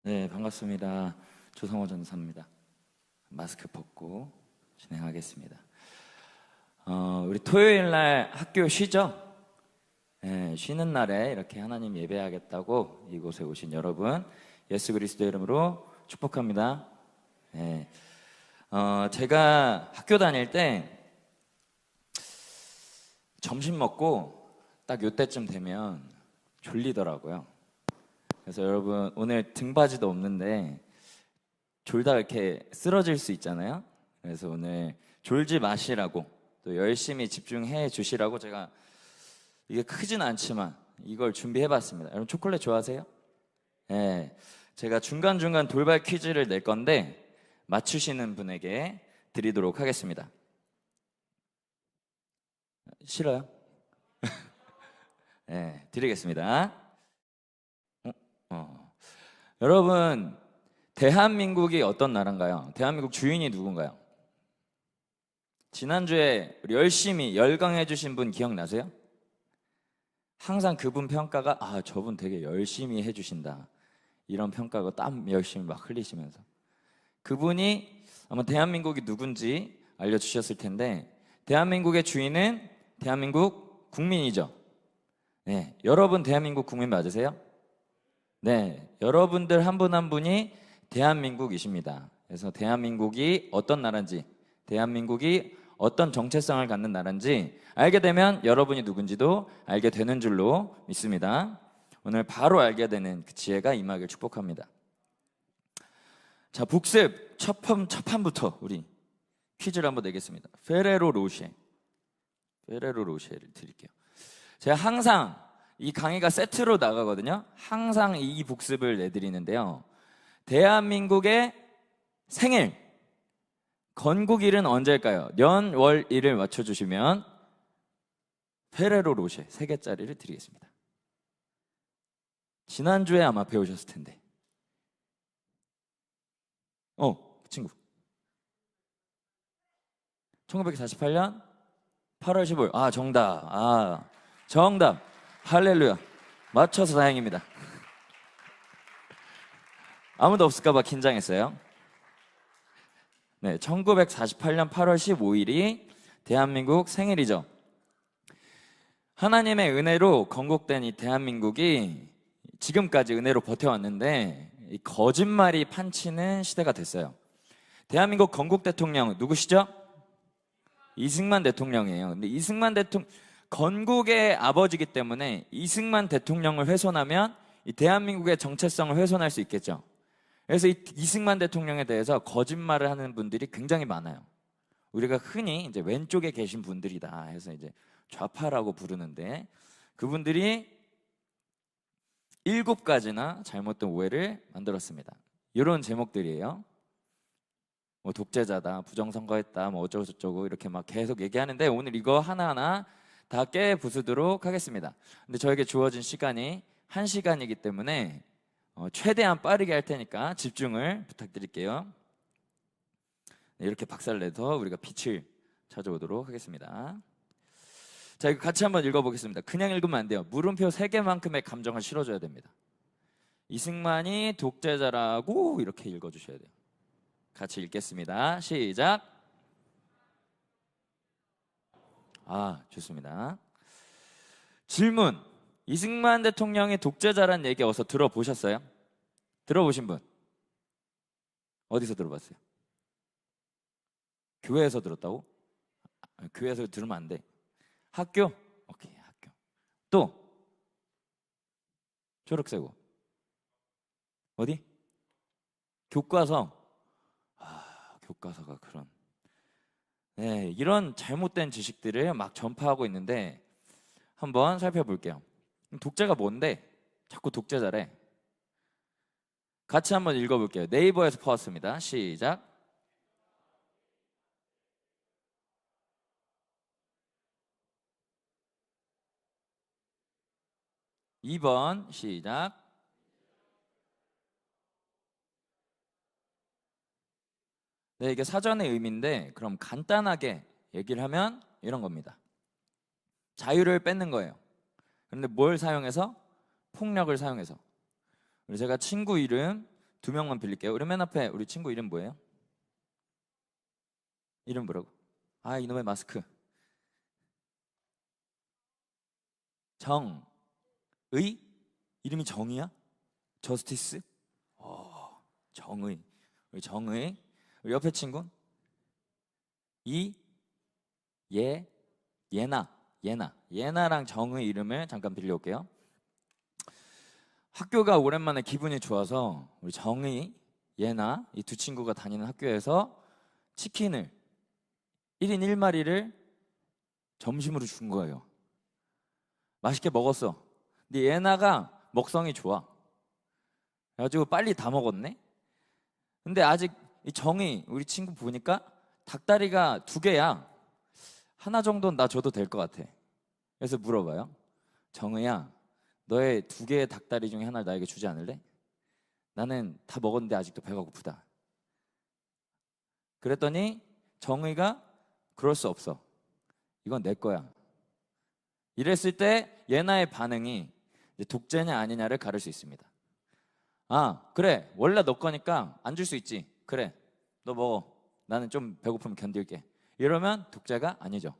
네, 반갑습니다. 조성호 전사입니다. 마스크 벗고 진행하겠습니다. 우리 토요일 날 학교 쉬죠? 네, 쉬는 날에 이렇게 하나님 예배하겠다고 이곳에 오신 여러분, 예수 그리스도 이름으로 축복합니다. 네, 제가 학교 다닐 때 점심 먹고 딱 요때쯤 되면 졸리더라고요. 그래서 여러분, 오늘 등받이도 없는데 졸다 이렇게 쓰러질 수 있잖아요. 그래서 오늘 졸지 마시라고, 또 열심히 집중해 주시라고 제가, 이게 크진 않지만 이걸 준비해 봤습니다. 여러분, 초콜릿 좋아하세요? 네, 제가 중간중간 돌발 퀴즈를 낼 건데 맞추시는 분에게 드리도록 하겠습니다. 싫어요? 네, 드리겠습니다. 어. 여러분, 대한민국이 어떤 나라인가요? 대한민국 주인이 누군가요? 지난주에 우리 열심히 열강해 주신 분 기억나세요? 항상 그분 평가가 저분 되게 열심히 해주신다, 이런 평가가 땀 열심히 막 흘리시면서 그분이 아마 대한민국이 누군지 알려주셨을 텐데, 대한민국의 주인은 대한민국 국민이죠. 네, 여러분 대한민국 국민 맞으세요? 네, 여러분들 한 분 한 분이 대한민국이십니다. 그래서 대한민국이 어떤 나라인지, 대한민국이 어떤 정체성을 갖는 나라인지 알게 되면 여러분이 누군지도 알게 되는 줄로 믿습니다. 오늘 바로 알게 되는 그 지혜가 임하길 축복합니다. 자, 복습 첫 판부터 우리 퀴즈를 한번 내겠습니다. 페레로 로쉐를 드릴게요. 제가 항상 이 강의가 세트로 나가거든요. 항상 이 복습을 내드리는데요. 대한민국의 생일, 건국일은 언제일까요? 년, 월, 일을 맞춰주시면 페레로 로쉐 3개짜리를 드리겠습니다. 지난주에 아마 배우셨을 텐데. 친구. 1948년 8월 15일. 정답. 정답. 할렐루야. 맞춰서 다행입니다. 아무도 없을까봐 긴장했어요. 네, 1948년 8월 15일이 대한민국 생일이죠. 하나님의 은혜로 건국된 이 대한민국이 지금까지 은혜로 버텨왔는데 이 거짓말이 판치는 시대가 됐어요. 대한민국 건국 대통령 누구시죠? 이승만 대통령이에요. 근데 이승만 대통령, 건국의 아버지이기 때문에 이승만 대통령을 훼손하면 이 대한민국의 정체성을 훼손할 수 있겠죠. 그래서 이 이승만 대통령에 대해서 거짓말을 하는 분들이 굉장히 많아요. 우리가 흔히 이제 왼쪽에 계신 분들이다 해서 이제 좌파라고 부르는데, 그분들이 7가지나 잘못된 오해를 만들었습니다. 이런 제목들이에요. 뭐 독재자다, 부정선거했다, 뭐 어쩌고저쩌고 이렇게 막 계속 얘기하는데, 오늘 이거 하나하나 다 깨부수도록 하겠습니다. 근데 저에게 주어진 시간이 1시간이기 때문에 최대한 빠르게 할 테니까 집중을 부탁드릴게요. 네, 이렇게 박살내서 우리가 빛을 찾아오도록 하겠습니다. 자, 이거 같이 한번 읽어보겠습니다. 그냥 읽으면 안 돼요. 물음표 3개만큼의 감정을 실어줘야 됩니다. 이승만이 독재자라고 이렇게 읽어주셔야 돼요. 같이 읽겠습니다. 시작. 좋습니다. 질문. 이승만 대통령이 독재자란 얘기 어디서 들어보셨어요? 들어보신 분? 어디서 들어봤어요? 교회에서 들었다고? 교회에서 들으면 안 돼. 학교? 오케이, 학교. 또? 초록새고. 어디? 교과서. 교과서가 그런. 네, 이런 잘못된 지식들을 막 전파하고 있는데 한번 살펴볼게요. 독재가 뭔데? 자꾸 독재자래. 같이 한번 읽어볼게요. 네이버에서 퍼왔습니다. 시작. 2번 시작. 네, 이게 사전의 의미인데 그럼 간단하게 얘기를 하면 이런 겁니다. 자유를 뺏는 거예요. 그런데 뭘 사용해서? 폭력을 사용해서. 그래서 제가 친구 이름 두 명만 빌릴게요. 우리 맨 앞에 우리 친구 이름 뭐예요? 이름 뭐라고? 아, 이놈의 마스크. 정의? 이름이 정이야? 저스티스? 정의. 우리 정의. 우리 옆에 친구? 예나랑 정의 이름을 잠깐 빌려올게요. 학교가 오랜만에 기분이 좋아서 우리 정의, 예나 이 두 친구가 다니는 학교에서 치킨을 1인 1마리를 점심으로 준 거예요. 맛있게 먹었어. 근데 예나가 먹성이 좋아. 그래가지고 빨리 다 먹었네. 근데 아직 이 정의 우리 친구 보니까 닭다리가 2개야. 하나 정도는 나 줘도 될 것 같아. 그래서 물어봐요. 정의야, 너의 2개의 닭다리 중에 하나를 나에게 주지 않을래? 나는 다 먹었는데 아직도 배가 고프다. 그랬더니 정의가 그럴 수 없어. 이건 내 거야. 이랬을 때 예나의 반응이 이제 독재냐 아니냐를 가를 수 있습니다. 아, 그래. 원래 너 거니까 안 줄 수 있지. 그래. 너 먹어. 나는 좀 배고프면 견딜게. 이러면 독재가 아니죠.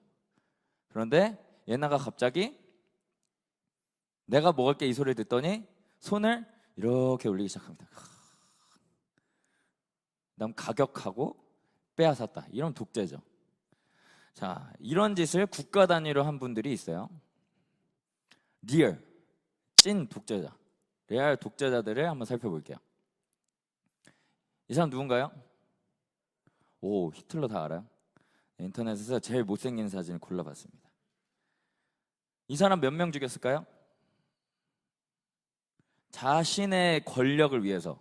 그런데 예나가 갑자기 내가 먹을게 이 소리를 듣더니 손을 이렇게 올리기 시작합니다. 그다음 가격하고 빼앗았다. 이런 독재죠. 자, 이런 짓을 국가 단위로 한 분들이 있어요. 리얼, 찐 독재자. 레알 독재자들을 한번 살펴볼게요. 이 사람 누군가요? 오, 히틀러 다 알아요? 인터넷에서 제일 못생긴 사진을 골라봤습니다. 이 사람 몇 명 죽였을까요? 자신의 권력을 위해서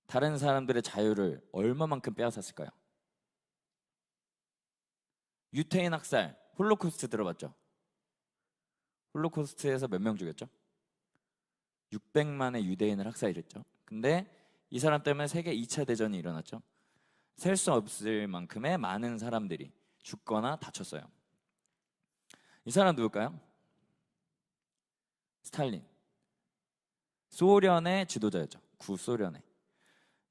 다른 사람들의 자유를 얼마만큼 빼앗았을까요? 유태인 학살, 홀로코스트 들어봤죠? 홀로코스트에서 몇 명 죽였죠? 600만의 유대인을 학살했죠. 근데 이 사람 때문에 세계 2차 대전이 일어났죠. 셀 수 없을 만큼의 많은 사람들이 죽거나 다쳤어요. 이 사람 누굴까요? 스탈린. 소련의 지도자였죠. 구소련의.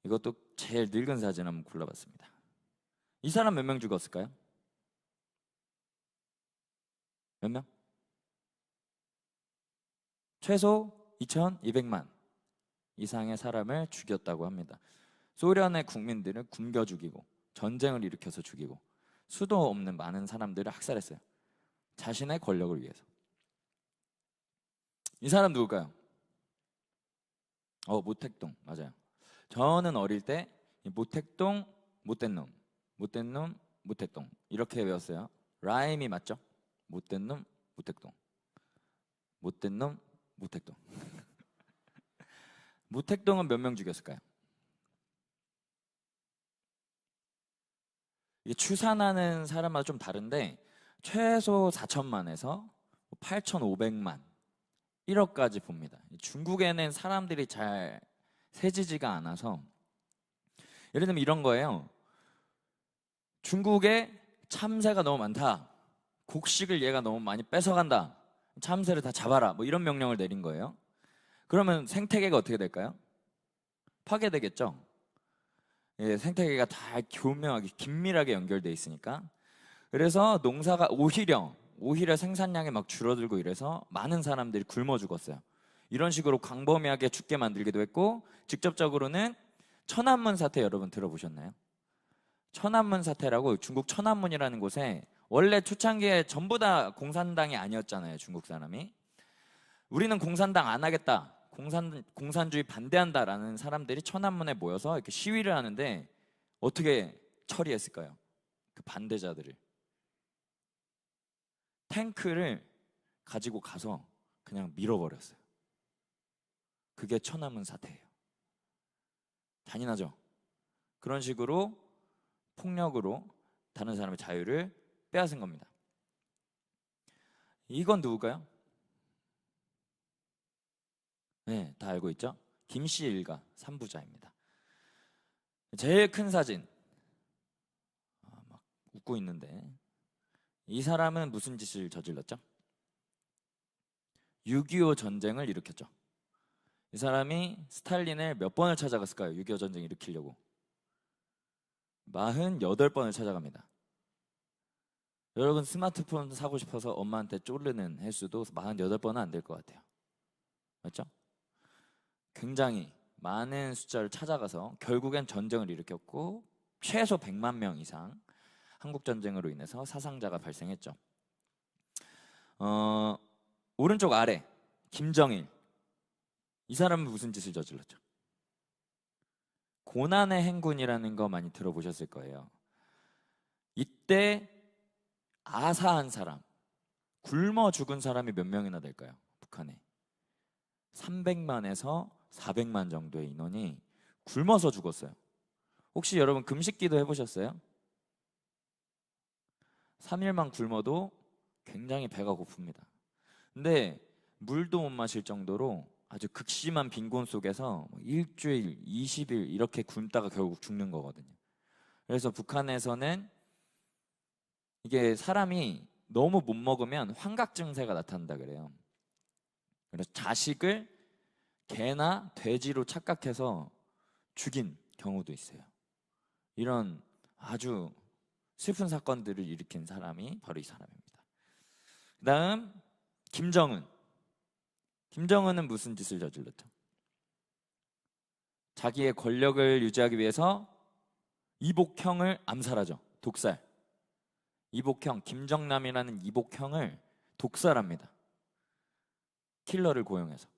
이것도 제일 늙은 사진 한번 골라봤습니다. 이 사람 몇 명 죽었을까요? 몇 명? 최소 2200만 이상의 사람을 죽였다고 합니다. 소련의 국민들을 굶겨 죽이고 전쟁을 일으켜서 죽이고 수도 없는 많은 사람들을 학살했어요. 자신의 권력을 위해서. 이 사람 누굴까요? 모택동. 맞아요. 저는 어릴 때 모택동, 못된 놈, 못된 놈, 모택동 이렇게 외웠어요. 라임이 맞죠? 못된 놈, 모택동. 못된 놈, 모택동. 모택동은 몇 명 죽였을까요? 이게 추산하는 사람마다 좀 다른데 최소 4천만에서 8,500만 1억까지 봅니다. 중국에는 사람들이 잘 세지지가 않아서 예를 들면 이런 거예요. 중국에 참새가 너무 많다. 곡식을 얘가 너무 많이 뺏어간다. 참새를 다 잡아라. 뭐 이런 명령을 내린 거예요. 그러면 생태계가 어떻게 될까요? 파괴되겠죠. 예, 생태계가 다 교묘하게 긴밀하게 연결돼 있으니까. 그래서 농사가 오히려 생산량이 막 줄어들고 이래서 많은 사람들이 굶어 죽었어요. 이런 식으로 광범위하게 죽게 만들기도 했고 직접적으로는 천안문 사태 여러분 들어보셨나요? 천안문 사태라고 중국 천안문이라는 곳에 원래 초창기에 전부 다 공산당이 아니었잖아요. 중국 사람이. 우리는 공산당 안 하겠다. 공산주의 반대한다라는 사람들이 천안문에 모여서 이렇게 시위를 하는데 어떻게 처리했을까요? 그 반대자들을. 탱크를 가지고 가서 그냥 밀어버렸어요. 그게 천안문 사태예요. 잔인하죠? 그런 식으로 폭력으로 다른 사람의 자유를 빼앗은 겁니다. 이건 누굴까요? 네, 다 알고 있죠? 김씨 일가 3부자입니다. 제일 큰 사진. 막 웃고 있는데 이 사람은 무슨 짓을 저질렀죠? 6.25 전쟁을 일으켰죠. 이 사람이 스탈린을 몇 번을 찾아갔을까요? 6.25 전쟁 일으키려고 48번을 찾아갑니다. 여러분 스마트폰 사고 싶어서 엄마한테 쪼르는 횟수도 48번은 안 될 것 같아요. 맞죠? 굉장히 많은 숫자를 찾아가서 결국엔 전쟁을 일으켰고 최소 100만 명 이상 한국전쟁으로 인해서 사상자가 발생했죠. 오른쪽 아래 김정일, 이 사람은 무슨 짓을 저질렀죠? 고난의 행군이라는 거 많이 들어보셨을 거예요. 이때 아사한 사람, 굶어 죽은 사람이 몇 명이나 될까요? 북한에 300만에서 400만 정도의 인원이 굶어서 죽었어요. 혹시 여러분 금식기도 해보셨어요? 3일만 굶어도 굉장히 배가 고픕니다. 근데 물도 못 마실 정도로 아주 극심한 빈곤 속에서 일주일, 20일 이렇게 굶다가 결국 죽는 거거든요. 그래서 북한에서는 이게 사람이 너무 못 먹으면 환각 증세가 나타난다 그래요. 그래서 자식을 개나 돼지로 착각해서 죽인 경우도 있어요. 이런 아주 슬픈 사건들을 일으킨 사람이 바로 이 사람입니다. 그 다음 김정은. 김정은은 무슨 짓을 저질렀죠? 자기의 권력을 유지하기 위해서 이복형을 암살하죠. 독살. 이복형, 김정남이라는 이복형을 독살합니다. 킬러를 고용해서.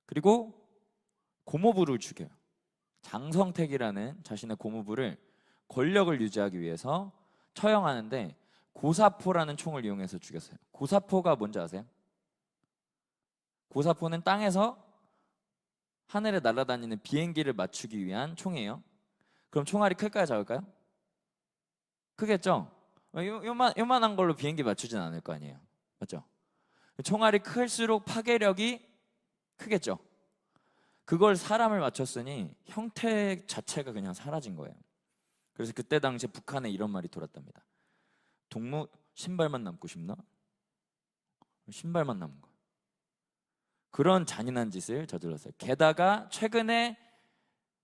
그리고 고모부를 죽여요. 장성택이라는 자신의 고모부를 권력을 유지하기 위해서 처형하는데 고사포라는 총을 이용해서 죽였어요. 고사포가 뭔지 아세요? 고사포는 땅에서 하늘에 날아다니는 비행기를 맞추기 위한 총이에요. 그럼 총알이 클까요, 작을까요? 크겠죠? 요만한 걸로 비행기 맞추진 않을 거 아니에요. 맞죠? 총알이 클수록 파괴력이 크겠죠? 그걸 사람을 맞췄으니 형태 자체가 그냥 사라진 거예요. 그래서 그때 당시에 북한에 이런 말이 돌았답니다. 동무 신발만 남고 싶나? 신발만 남은 거. 그런 잔인한 짓을 저질렀어요. 게다가 최근에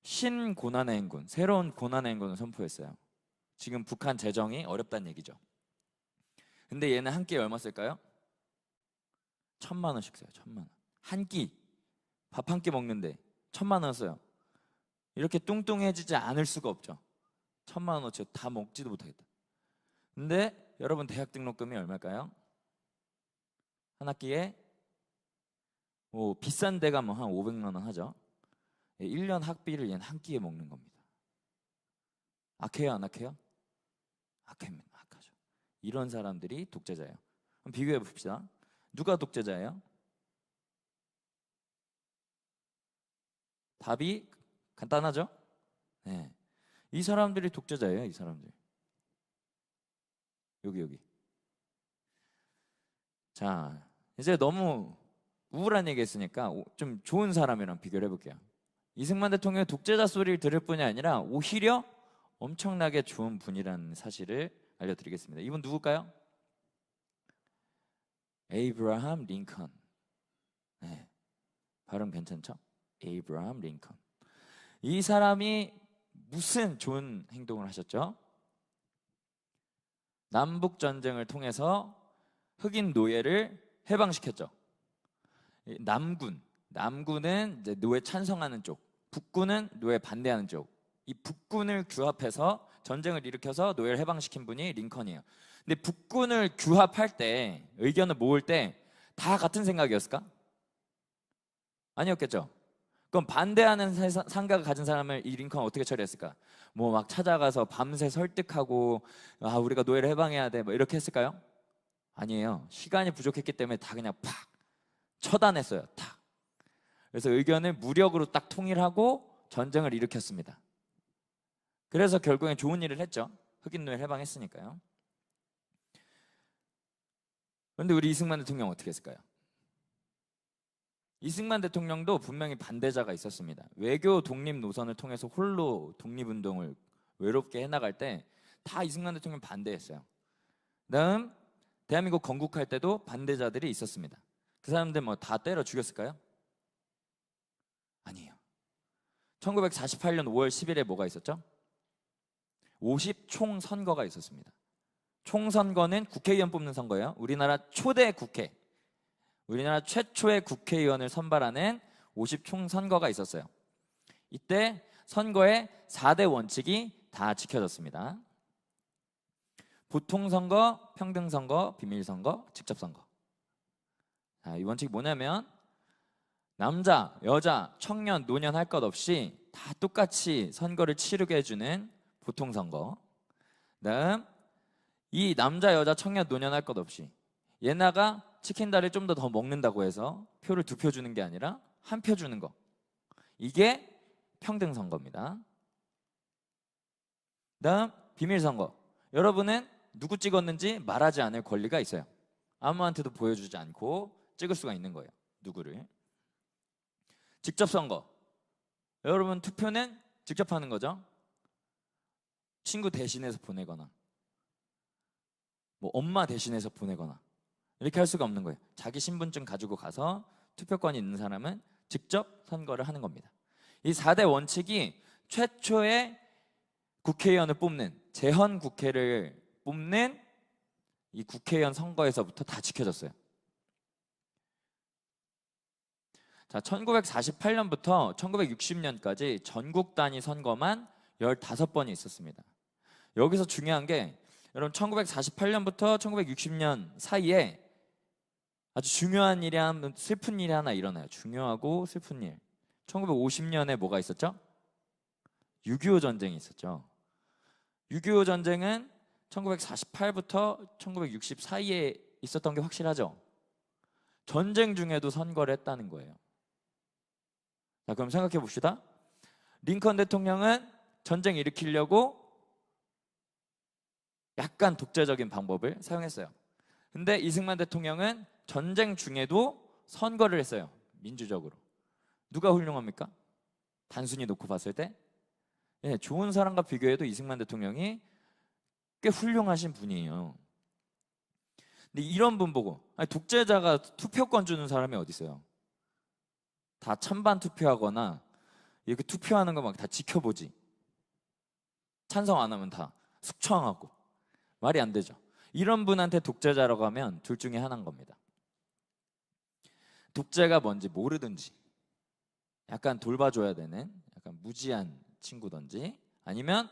신고난의 행군, 새로운 고난의 행군을 선포했어요. 지금 북한 재정이 어렵다는 얘기죠. 근데 얘는 한 끼에 얼마 쓸까요? 1,000만 원씩 써요. 1,000만 원. 한 끼, 밥 한 끼 먹는데 1,000만 원 써요. 이렇게 뚱뚱해지지 않을 수가 없죠. 1,000만 원어치 다 먹지도 못하겠다. 근데 여러분 대학 등록금이 얼마일까요? 한 학기에 비싼 데가 뭐 한 500만 원 하죠. 1년 학비를 얘는 한 끼에 먹는 겁니다. 악해요, 안 악해요? 악합니다. 악하죠. 이런 사람들이 독재자예요. 그럼 비교해 봅시다. 누가 독재자예요? 답이 간단하죠? 네. 이 사람들이 독재자예요, 이 사람들. 여기. 자, 이제 너무 우울한 얘기 했으니까 좀 좋은 사람이랑 비교를 해볼게요. 이승만 대통령의 독재자 소리를 들을 뿐이 아니라 오히려 엄청나게 좋은 분이라는 사실을 알려드리겠습니다. 이분 누굴까요? 에이브라함 링컨. 네, 발음 괜찮죠? 에이브라함 링컨. 이 사람이 무슨 좋은 행동을 하셨죠? 남북 전쟁을 통해서 흑인 노예를 해방시켰죠. 남군은 이제 노예 찬성하는 쪽, 북군은 노예 반대하는 쪽. 이 북군을 규합해서 전쟁을 일으켜서 노예를 해방시킨 분이 링컨이에요. 근데 북군을 규합할 때, 의견을 모을 때 다 같은 생각이었을까? 아니었겠죠. 그럼 반대하는 생각을 가진 사람을 이 링컨은 어떻게 처리했을까? 뭐 막 찾아가서 밤새 설득하고 우리가 노예를 해방해야 돼 뭐 이렇게 했을까요? 아니에요. 시간이 부족했기 때문에 다 그냥 팍 처단했어요. 탁. 그래서 의견을 무력으로 딱 통일하고 전쟁을 일으켰습니다. 그래서 결국엔 좋은 일을 했죠. 흑인 노예를 해방했으니까요. 그런데 우리 이승만 대통령 어떻게 했을까요? 이승만 대통령도 분명히 반대자가 있었습니다. 외교 독립 노선을 통해서 홀로 독립운동을 외롭게 해나갈 때 다 이승만 대통령 반대했어요. 다음 대한민국 건국할 때도 반대자들이 있었습니다. 그 사람들 뭐 다 때려 죽였을까요? 1948년 5월 10일에 뭐가 있었죠? 50총선거가 있었습니다. 총선거는 국회의원 뽑는 선거예요. 우리나라 초대 국회, 우리나라 최초의 국회의원을 선발하는 50총선거가 있었어요. 이때 선거의 4대 원칙이 다 지켜졌습니다. 보통선거, 평등선거, 비밀선거, 직접선거. 자, 이 원칙이 뭐냐면 남자, 여자, 청년, 노년 할 것 없이 다 똑같이 선거를 치르게 해주는 보통선거. 다음 이 남자, 여자, 청년, 노년 할 것 없이 얘네가 치킨다리를 좀 더 먹는다고 해서 표를 2표 주는 게 아니라 1표 주는 거. 이게 평등선거입니다. 다음 비밀선거. 여러분은 누구 찍었는지 말하지 않을 권리가 있어요. 아무한테도 보여주지 않고 찍을 수가 있는 거예요. 누구를. 직접선거. 여러분 투표는 직접 하는 거죠. 친구 대신해서 보내거나 뭐 엄마 대신해서 보내거나 이렇게 할 수가 없는 거예요. 자기 신분증 가지고 가서 투표권이 있는 사람은 직접 선거를 하는 겁니다. 이 4대 원칙이 최초의 국회의원을 뽑는 재헌 국회를 뽑는 이 국회의원 선거에서부터 다 지켜졌어요. 자, 1948년부터 1960년까지 전국 단위 선거만 15번이 있었습니다. 여기서 중요한 게 여러분 1948년부터 1960년 사이에 아주 중요한 일이 슬픈 일이 하나 일어나요. 중요하고 슬픈 일. 1950년에 뭐가 있었죠? 6.25 전쟁이 있었죠. 6.25 전쟁은 1948부터 1960 사이에 있었던 게 확실하죠. 전쟁 중에도 선거를 했다는 거예요. 자, 그럼 생각해 봅시다. 링컨 대통령은 전쟁 일으키려고 약간 독재적인 방법을 사용했어요. 근데 이승만 대통령은 전쟁 중에도 선거를 했어요. 민주적으로. 누가 훌륭합니까? 단순히 놓고 봤을 때 예, 좋은 사람과 비교해도 이승만 대통령이 꽤 훌륭하신 분이에요. 근데 이런 분 보고 아니, 독재자가 투표권 주는 사람이 어디 있어요? 다 찬반 투표하거나 이렇게 투표하는 거 막 다 지켜보지. 찬성 안 하면 다 숙청하고 말이 안 되죠. 이런 분한테 독재자라고 하면 둘 중에 하나인 겁니다. 독재가 뭔지 모르든지 약간 돌봐줘야 되는 약간 무지한 친구든지 아니면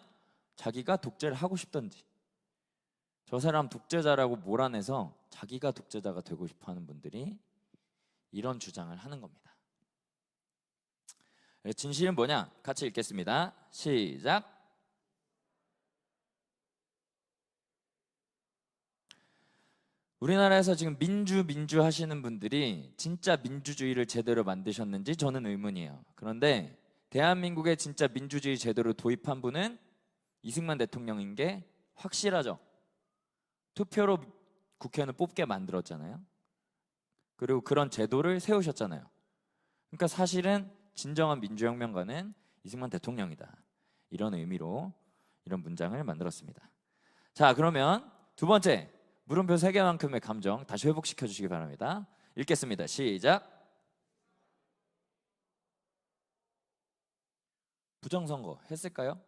자기가 독재를 하고 싶든지 저 사람 독재자라고 몰아내서 자기가 독재자가 되고 싶어하는 분들이 이런 주장을 하는 겁니다. 진실은 뭐냐? 같이 읽겠습니다. 시작. 우리나라에서 지금 민주 하시는 분들이 진짜 민주주의를 제대로 만드셨는지 저는 의문이에요. 그런데 대한민국에 진짜 민주주의 제도를 도입한 분은 이승만 대통령인 게 확실하죠. 투표로 국회의원을 뽑게 만들었잖아요. 그리고 그런 제도를 세우셨잖아요. 그러니까 사실은 진정한 민주혁명가는 이승만 대통령이다. 이런 의미로 이런 문장을 만들었습니다. 자, 그러면 두 번째 물음표 3개만큼의 감정 다시 회복시켜 주시기 바랍니다. 읽겠습니다. 시작. 부정선거 했을까요?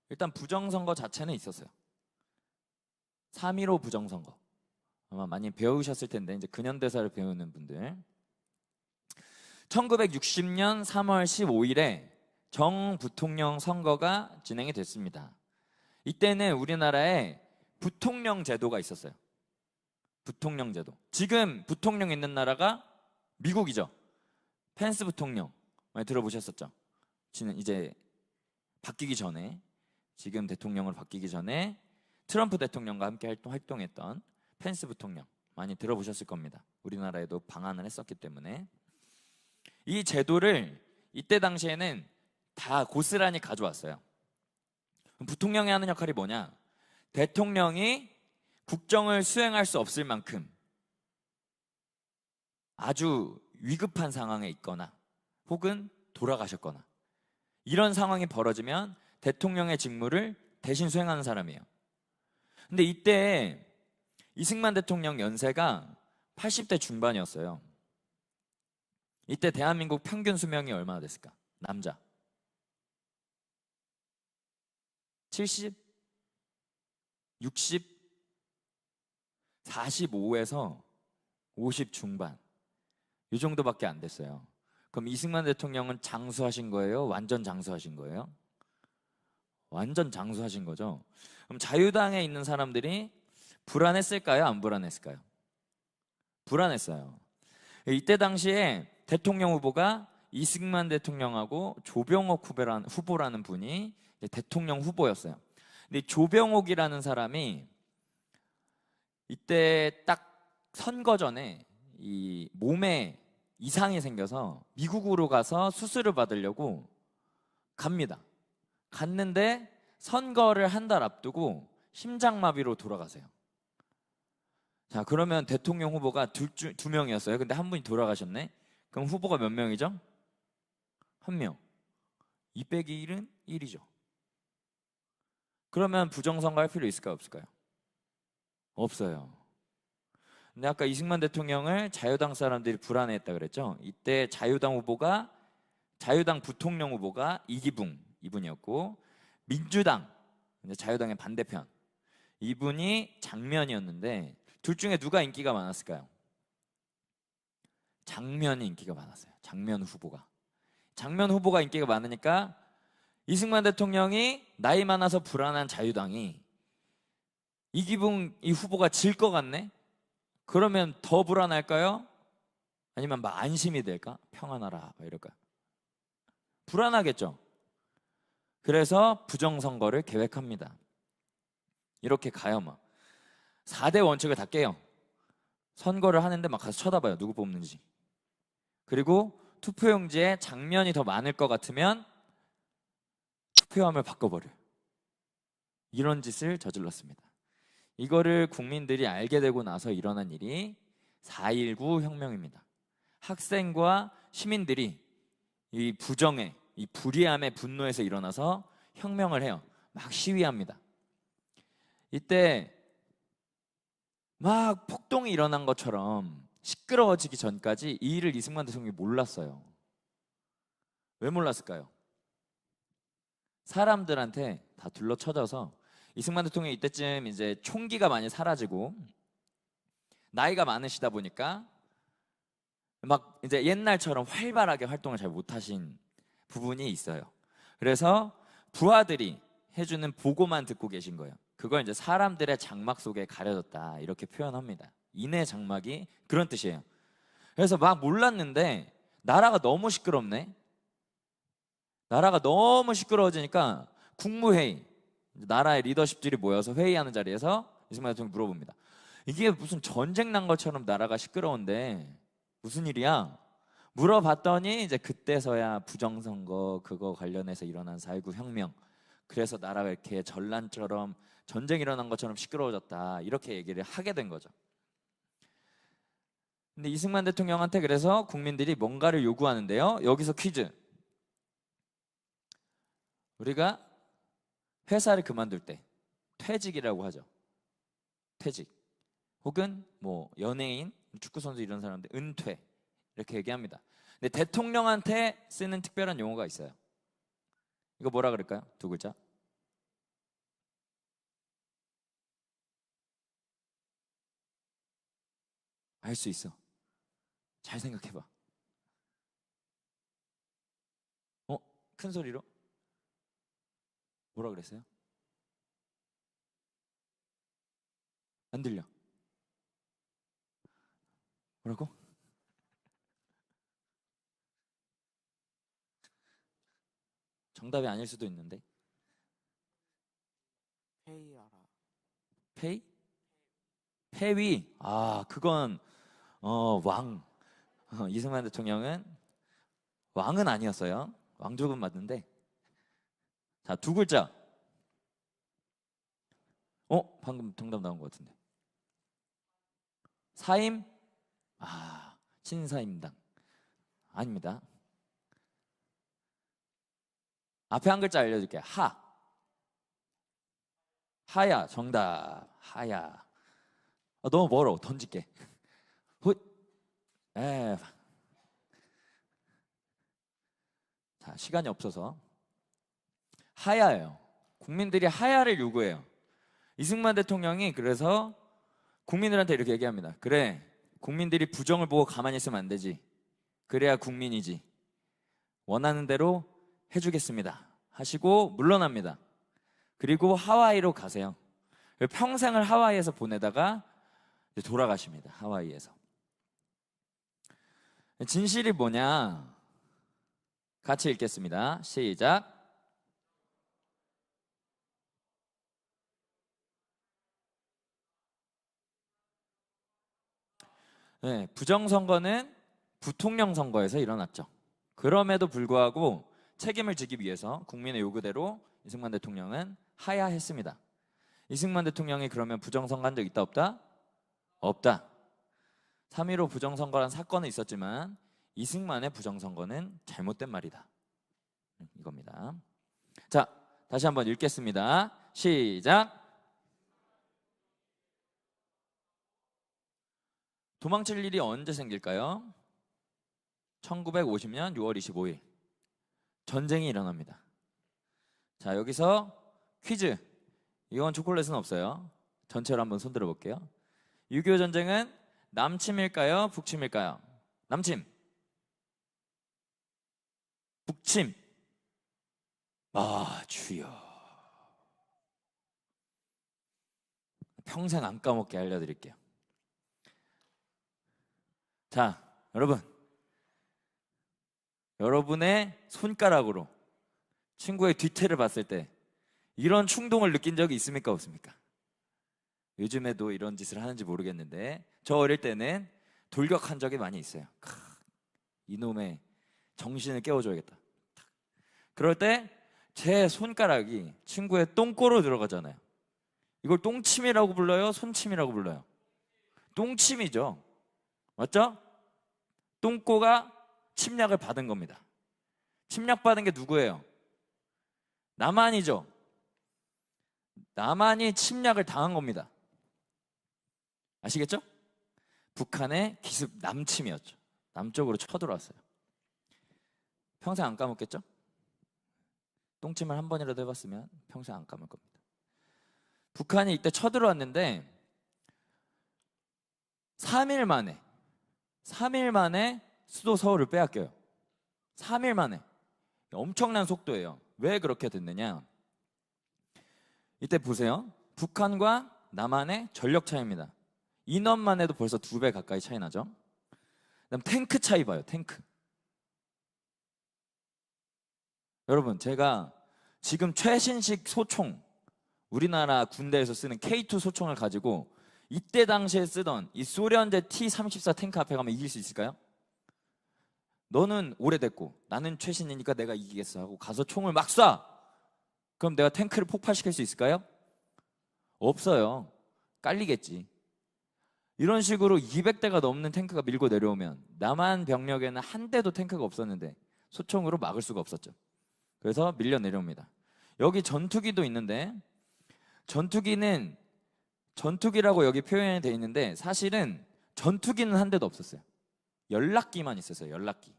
일단 부정선거 자체는 있었어요. 3.15 부정선거 아마 많이 배우셨을 텐데 이제 근현대사를 배우는 분들 1960년 3월 15일에 정부통령 선거가 진행이 됐습니다. 이때는 우리나라에 부통령 제도가 있었어요. 부통령 제도. 지금 부통령 있는 나라가 미국이죠. 펜스 부통령 많이 들어보셨었죠? 이제 바뀌기 전에 지금 대통령으로 바뀌기 전에 트럼프 대통령과 함께 활동했던 펜스 부통령 많이 들어보셨을 겁니다. 우리나라에도 방한을 했었기 때문에 이 제도를 이때 당시에는 다 고스란히 가져왔어요. 부통령이 하는 역할이 뭐냐? 대통령이 국정을 수행할 수 없을 만큼 아주 위급한 상황에 있거나 혹은 돌아가셨거나 이런 상황이 벌어지면 대통령의 직무를 대신 수행하는 사람이에요. 근데 이때 이승만 대통령 연세가 80대 중반이었어요. 이때 대한민국 평균 수명이 얼마나 됐을까? 남자 70, 60, 45에서 50 중반 이 정도밖에 안 됐어요. 그럼 이승만 대통령은 장수하신 거예요? 완전 장수하신 거예요? 완전 장수하신 거죠. 그럼 자유당에 있는 사람들이 불안했을까요? 안 불안했을까요? 불안했어요. 이때 당시에 대통령 후보가 이승만 대통령하고 조병옥 후보라는 분이 대통령 후보였어요. 근데 조병옥이라는 사람이 이때 딱 선거 전에 이 몸에 이상이 생겨서 미국으로 가서 수술을 받으려고 갑니다. 갔는데 선거를 한 달 앞두고 심장마비로 돌아가세요. 자, 그러면 대통령 후보가 두 명이었어요. 근데 한 분이 돌아가셨네. 그럼 후보가 몇 명이죠? 한 명. 2 빼기 1은 1이죠. 그러면 부정선거 할 필요 있을까요? 없을까요? 없어요. 근데 아까 이승만 대통령을 자유당 사람들이 불안해했다 그랬죠. 이때 자유당 부통령 후보가 이기붕 이분이었고, 민주당 자유당의 반대편 이분이 장면이었는데, 둘 중에 누가 인기가 많았을까요? 장면이 인기가 많았어요. 장면 후보가 인기가 많으니까 이승만 대통령이 나이 많아서 불안한 자유당이 이기붕 이 후보가 질 것 같네? 그러면 더 불안할까요? 아니면 막 안심이 될까? 평안하라 이럴까요? 불안하겠죠. 그래서 부정선거를 계획합니다. 이렇게 가요. 막 4대 원칙을 다 깨요. 선거를 하는데 막 가서 쳐다봐요. 누구 뽑는지. 그리고 투표용지에 장면이 더 많을 것 같으면 투표함을 바꿔버려요. 이런 짓을 저질렀습니다. 이거를 국민들이 알게 되고 나서 일어난 일이 4.19 혁명입니다. 학생과 시민들이 이 부정에, 이 불이함에 분노해서 일어나서 혁명을 해요. 막 시위합니다. 이때 막 폭동이 일어난 것처럼 시끄러워지기 전까지 이 일을 이승만 대통령이 몰랐어요. 왜 몰랐을까요? 사람들한테 다 둘러쳐져서 이승만 대통령이 이때쯤 이제 총기가 많이 사라지고 나이가 많으시다 보니까 막 이제 옛날처럼 활발하게 활동을 잘 못하신 부분이 있어요. 그래서 부하들이 해주는 보고만 듣고 계신 거예요. 그걸 이제 사람들의 장막 속에 가려졌다 이렇게 표현합니다. 인의 장막이 그런 뜻이에요. 그래서 막 몰랐는데 나라가 너무 시끄럽네. 나라가 너무 시끄러워지니까 국무회의, 나라의 리더십들이 모여서 회의하는 자리에서 이승만 대통령이 물어봅니다. 이게 무슨 전쟁 난 것처럼 나라가 시끄러운데 무슨 일이야? 물어봤더니 이제 그때서야 부정선거 그거 관련해서 일어난 4.19 혁명, 그래서 나라가 이렇게 전란처럼 전쟁 일어난 것처럼 시끄러워졌다 이렇게 얘기를 하게 된 거죠. 근데 이승만 대통령한테 그래서 국민들이 뭔가를 요구하는데요. 여기서 퀴즈. 우리가 회사를 그만둘 때 퇴직이라고 하죠. 퇴직. 혹은 뭐 연예인, 축구선수 이런 사람들 은퇴 이렇게 얘기합니다. 근데 대통령한테 쓰는 특별한 용어가 있어요. 이거 뭐라 그럴까요? 두 글자. 알 수 있어. 잘 생각해봐. 큰 소리로? 뭐라 그랬어요? 안 들려. 뭐라고? 정답이 아닐 수도 있는데. 회의하라. 페이? 폐위. 아, 그건 왕. 이승만 대통령은 왕은 아니었어요. 왕족은 맞는데. 자, 두 글자. 방금 정답 나온 것 같은데. 사임? 아, 신사임당. 아닙니다. 앞에 한 글자 알려줄게요. 하야, 정답. 하야. 너무 멀어. 던질게. 훗. 에. 자, 시간이 없어서. 하야예요. 국민들이 하야를 요구해요. 이승만 대통령이 그래서 국민들한테 이렇게 얘기합니다. 그래, 국민들이 부정을 보고 가만히 있으면 안 되지. 그래야 국민이지. 원하는 대로 해주겠습니다 하시고 물러납니다. 그리고 하와이로 가세요. 평생을 하와이에서 보내다가 이제 돌아가십니다. 하와이에서. 진실이 뭐냐? 같이 읽겠습니다. 시작. 네, 부정선거는 부통령 선거에서 일어났죠. 그럼에도 불구하고 책임을 지기 위해서 국민의 요구대로 이승만 대통령은 하야했습니다. 이승만 대통령이 그러면 부정선거 한 적 있다 없다? 없다. 3.15 부정선거란 사건은 있었지만 이승만의 부정선거는 잘못된 말이다. 이겁니다. 자, 다시 한번 읽겠습니다. 시작. 도망칠 일이 언제 생길까요? 1950년 6월 25일 전쟁이 일어납니다. 자, 여기서 퀴즈. 이건 초콜릿은 없어요. 전체로 한번 손들어 볼게요. 6.25 전쟁은 남침일까요? 북침일까요? 남침. 북침. 아, 주여. 평생 안 까먹게 알려드릴게요. 자, 여러분의 손가락으로 친구의 뒤태를 봤을 때 이런 충동을 느낀 적이 있습니까? 없습니까? 요즘에도 이런 짓을 하는지 모르겠는데 저 어릴 때는 돌격한 적이 많이 있어요. 이놈의 정신을 깨워줘야겠다. 그럴 때 제 손가락이 친구의 똥꼬로 들어가잖아요. 이걸 똥침이라고 불러요? 손침이라고 불러요? 똥침이죠. 맞죠? 똥꼬가 침략을 받은 겁니다. 침략받은 게 누구예요? 남한이죠. 남한이 침략을 당한 겁니다. 아시겠죠? 북한의 기습 남침이었죠. 남쪽으로 쳐들어왔어요. 평생 안 까먹겠죠? 똥침을 한 번이라도 해봤으면 평생 안 까먹을 겁니다. 북한이 이때 쳐들어왔는데 3일 만에 수도 서울을 빼앗겨요. 3일 만에. 엄청난 속도예요. 왜 그렇게 됐느냐? 이때 보세요. 북한과 남한의 전력 차이입니다. 인원만 해도 벌써 2배 가까이 차이 나죠. 그다음 탱크 차이 봐요. 탱크. 여러분, 제가 지금 최신식 소총, 우리나라 군대에서 쓰는 K2 소총을 가지고 이때 당시에 쓰던 이 소련제 T-34 탱크 앞에 가면 이길 수 있을까요? 너는 오래됐고 나는 최신이니까 내가 이기겠어 하고 가서 총을 막 쏴. 그럼 내가 탱크를 폭발시킬 수 있을까요? 없어요. 깔리겠지. 이런 식으로 200대가 넘는 탱크가 밀고 내려오면 남한 병력에는 한 대도 탱크가 없었는데 소총으로 막을 수가 없었죠. 그래서 밀려 내려옵니다. 여기 전투기도 있는데 전투기라고 여기 표현이 되어 있는데 사실은 전투기는 한 대도 없었어요. 연락기만 있었어요. 연락기.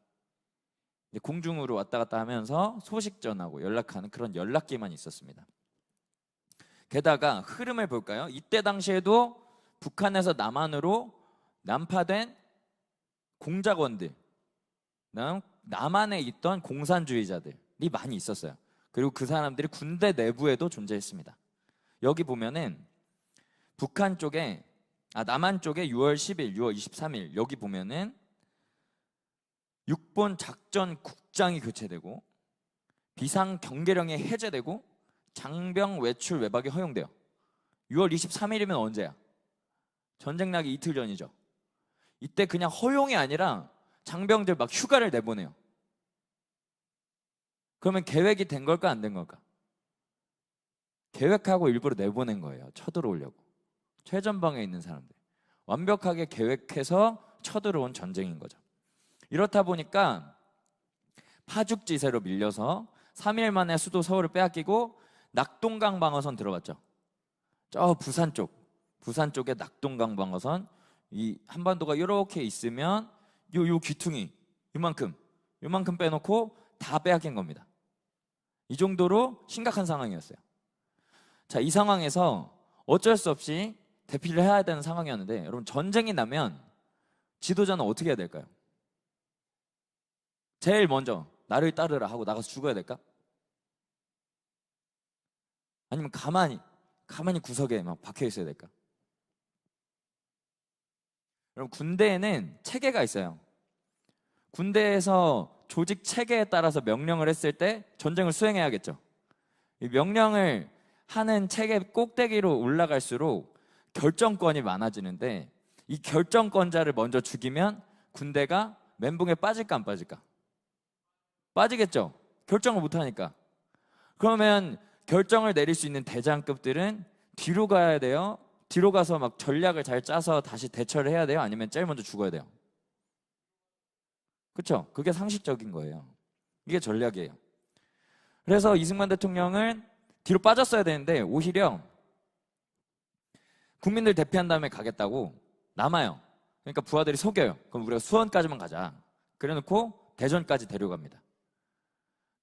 공중으로 왔다 갔다 하면서 소식 전하고 연락하는 그런 연락기만 있었습니다. 게다가 흐름을 볼까요? 이때 당시에도 북한에서 남한으로 난파된 공작원들, 남한에 있던 공산주의자들이 많이 있었어요. 그리고 그 사람들이 군대 내부에도 존재했습니다. 여기 보면은 남한 쪽에 6월 10일, 6월 23일 여기 보면은 육본 작전 국장이 교체되고 비상 경계령이 해제되고 장병 외출 외박이 허용돼요. 6월 23일이면 언제야? 전쟁 나기 이틀 전이죠. 이때 그냥 허용이 아니라 장병들 막 휴가를 내보내요. 그러면 계획이 된 걸까 안 된 걸까? 계획하고 일부러 내보낸 거예요. 쳐들어오려고. 최전방에 있는 사람들. 완벽하게 계획해서 쳐들어온 전쟁인 거죠. 이렇다 보니까 파죽지세로 밀려서 3일 만에 수도 서울을 빼앗기고 낙동강 방어선 들어봤죠. 저 부산 쪽에 낙동강 방어선, 이 한반도가 이렇게 있으면 요 귀퉁이 요만큼 빼놓고 다 빼앗긴 겁니다. 이 정도로 심각한 상황이었어요. 자, 이 상황에서 어쩔 수 없이 대피를 해야 되는 상황이었는데, 여러분 전쟁이 나면 지도자는 어떻게 해야 될까요? 제일 먼저 나를 따르라 하고 나가서 죽어야 될까? 아니면 가만히 구석에 막 박혀 있어야 될까? 여러분 군대에는 체계가 있어요. 군대에서 조직 체계에 따라서 명령을 했을 때 전쟁을 수행해야겠죠. 이 명령을 하는 체계 꼭대기로 올라갈수록 결정권이 많아지는데, 이 결정권자를 먼저 죽이면 군대가 멘붕에 빠질까 안 빠질까? 빠지겠죠. 결정을 못하니까. 그러면 결정을 내릴 수 있는 대장급들은 뒤로 가야 돼요? 뒤로 가서 막 전략을 잘 짜서 다시 대처를 해야 돼요? 아니면 제일 먼저 죽어야 돼요? 그렇죠? 그게 상식적인 거예요. 이게 전략이에요. 그래서 이승만 대통령은 뒤로 빠졌어야 되는데 오히려 국민들 대피한 다음에 가겠다고 남아요. 그러니까 부하들이 속여요. 그럼 우리가 수원까지만 가자. 그래놓고 대전까지 데려갑니다.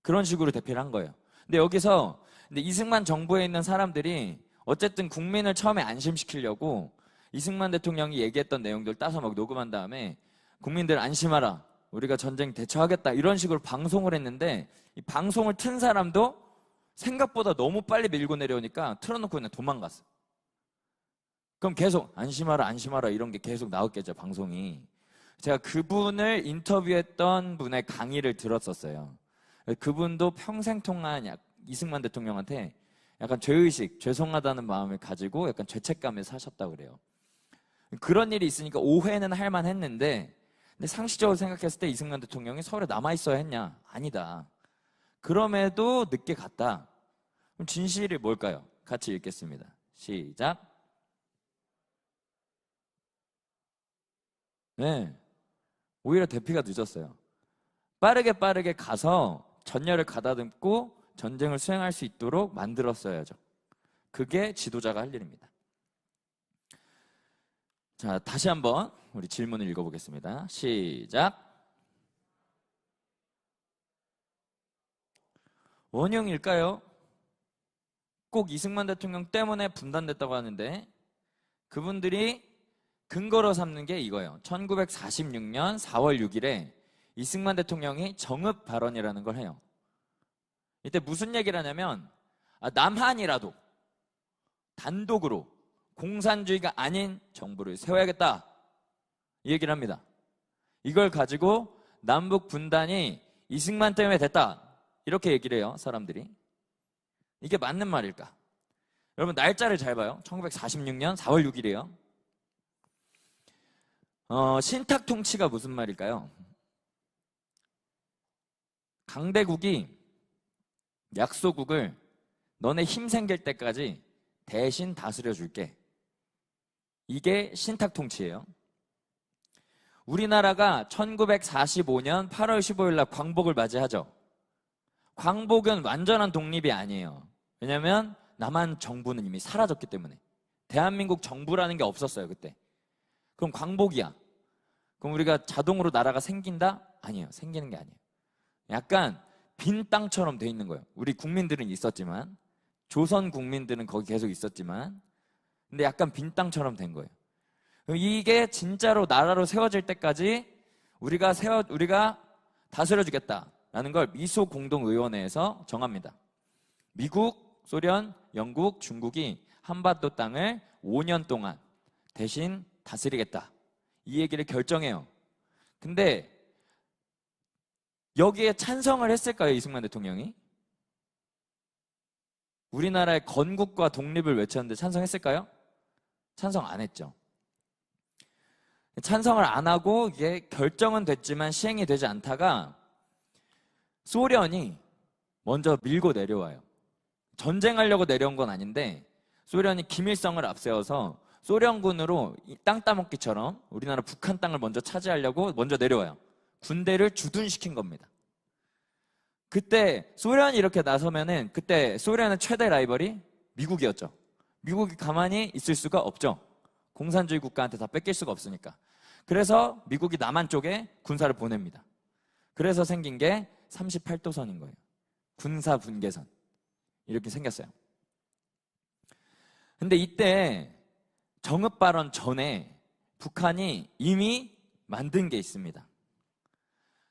그런 식으로 대피를 한 거예요. 근데 여기서 이승만 정부에 있는 사람들이 어쨌든 국민을 처음에 안심시키려고 이승만 대통령이 얘기했던 내용들 따서 막 녹음한 다음에 국민들 안심하라, 우리가 전쟁 대처하겠다, 이런 식으로 방송을 했는데, 이 방송을 튼 사람도 생각보다 너무 빨리 밀고 내려오니까 틀어놓고 그냥 도망갔어. 그럼 계속 안심하라 안심하라 이런 게 계속 나왔겠죠, 방송이. 제가 그분을 인터뷰했던 분의 강의를 들었었어요. 그분도 평생 동안 이승만 대통령한테 약간 죄의식, 죄송하다는 마음을 가지고 약간 죄책감에 사셨다고 그래요. 그런 일이 있으니까 오해는 할 만했는데, 근데 상식적으로 생각했을 때 이승만 대통령이 서울에 남아있어야 했냐? 아니다. 그럼에도 늦게 갔다. 그럼 진실이 뭘까요? 같이 읽겠습니다. 시작. 네, 오히려 대피가 늦었어요. 빠르게 가서 전열을 가다듬고 전쟁을 수행할 수 있도록 만들었어야죠. 그게 지도자가 할 일입니다. 자, 다시 한번 우리 질문을 읽어보겠습니다. 시작. 원흉일까요? 꼭 이승만 대통령 때문에 분단됐다고 하는데, 그분들이 근거로 삼는 게 이거예요. 1946년 4월 6일에 이승만 대통령이 정읍 발언이라는 걸 해요. 이때 무슨 얘기를 하냐면, 남한이라도 단독으로 공산주의가 아닌 정부를 세워야겠다, 이 얘기를 합니다. 이걸 가지고 남북 분단이 이승만 때문에 됐다, 이렇게 얘기를 해요, 사람들이. 이게 맞는 말일까? 여러분 날짜를 잘 봐요. 1946년 4월 6일이에요. 신탁 통치가 무슨 말일까요? 강대국이 약소국을 너네 힘 생길 때까지 대신 다스려 줄게. 이게 신탁 통치예요. 우리나라가 1945년 8월 15일 날 광복을 맞이하죠. 광복은 완전한 독립이 아니에요. 왜냐하면 남한 정부는 이미 사라졌기 때문에. 대한민국 정부라는 게 없었어요, 그때. 그럼 광복이야. 그럼 우리가 자동으로 나라가 생긴다? 아니에요. 생기는 게 아니에요. 약간 빈 땅처럼 돼 있는 거예요. 우리 국민들은 있었지만, 조선 국민들은 거기 계속 있었지만, 근데 약간 빈 땅처럼 된 거예요. 그럼 이게 진짜로 나라로 세워질 때까지 우리가 다스려주겠다라는 걸 미소공동의원회에서 정합니다. 미국, 소련, 영국, 중국이 한반도 땅을 5년 동안 대신 다스리겠다, 이 얘기를 결정해요. 근데 여기에 찬성을 했을까요, 이승만 대통령이? 우리나라의 건국과 독립을 외쳤는데 찬성했을까요? 찬성 안 했죠. 찬성을 안 하고 이게 결정은 됐지만 시행이 되지 않다가 소련이 먼저 밀고 내려와요. 전쟁하려고 내려온 건 아닌데 소련이 김일성을 앞세워서 소련군으로 땅 따먹기처럼 우리나라 북한 땅을 먼저 차지하려고 먼저 내려와요. 군대를 주둔시킨 겁니다. 그때 소련이 이렇게 나서면은, 그때 소련의 최대 라이벌이 미국이었죠. 미국이 가만히 있을 수가 없죠. 공산주의 국가한테 다 뺏길 수가 없으니까. 그래서 미국이 남한 쪽에 군사를 보냅니다. 그래서 생긴 게 38도선인 거예요. 군사 분계선. 이렇게 생겼어요. 근데 이때 정읍 발언 전에 북한이 이미 만든 게 있습니다.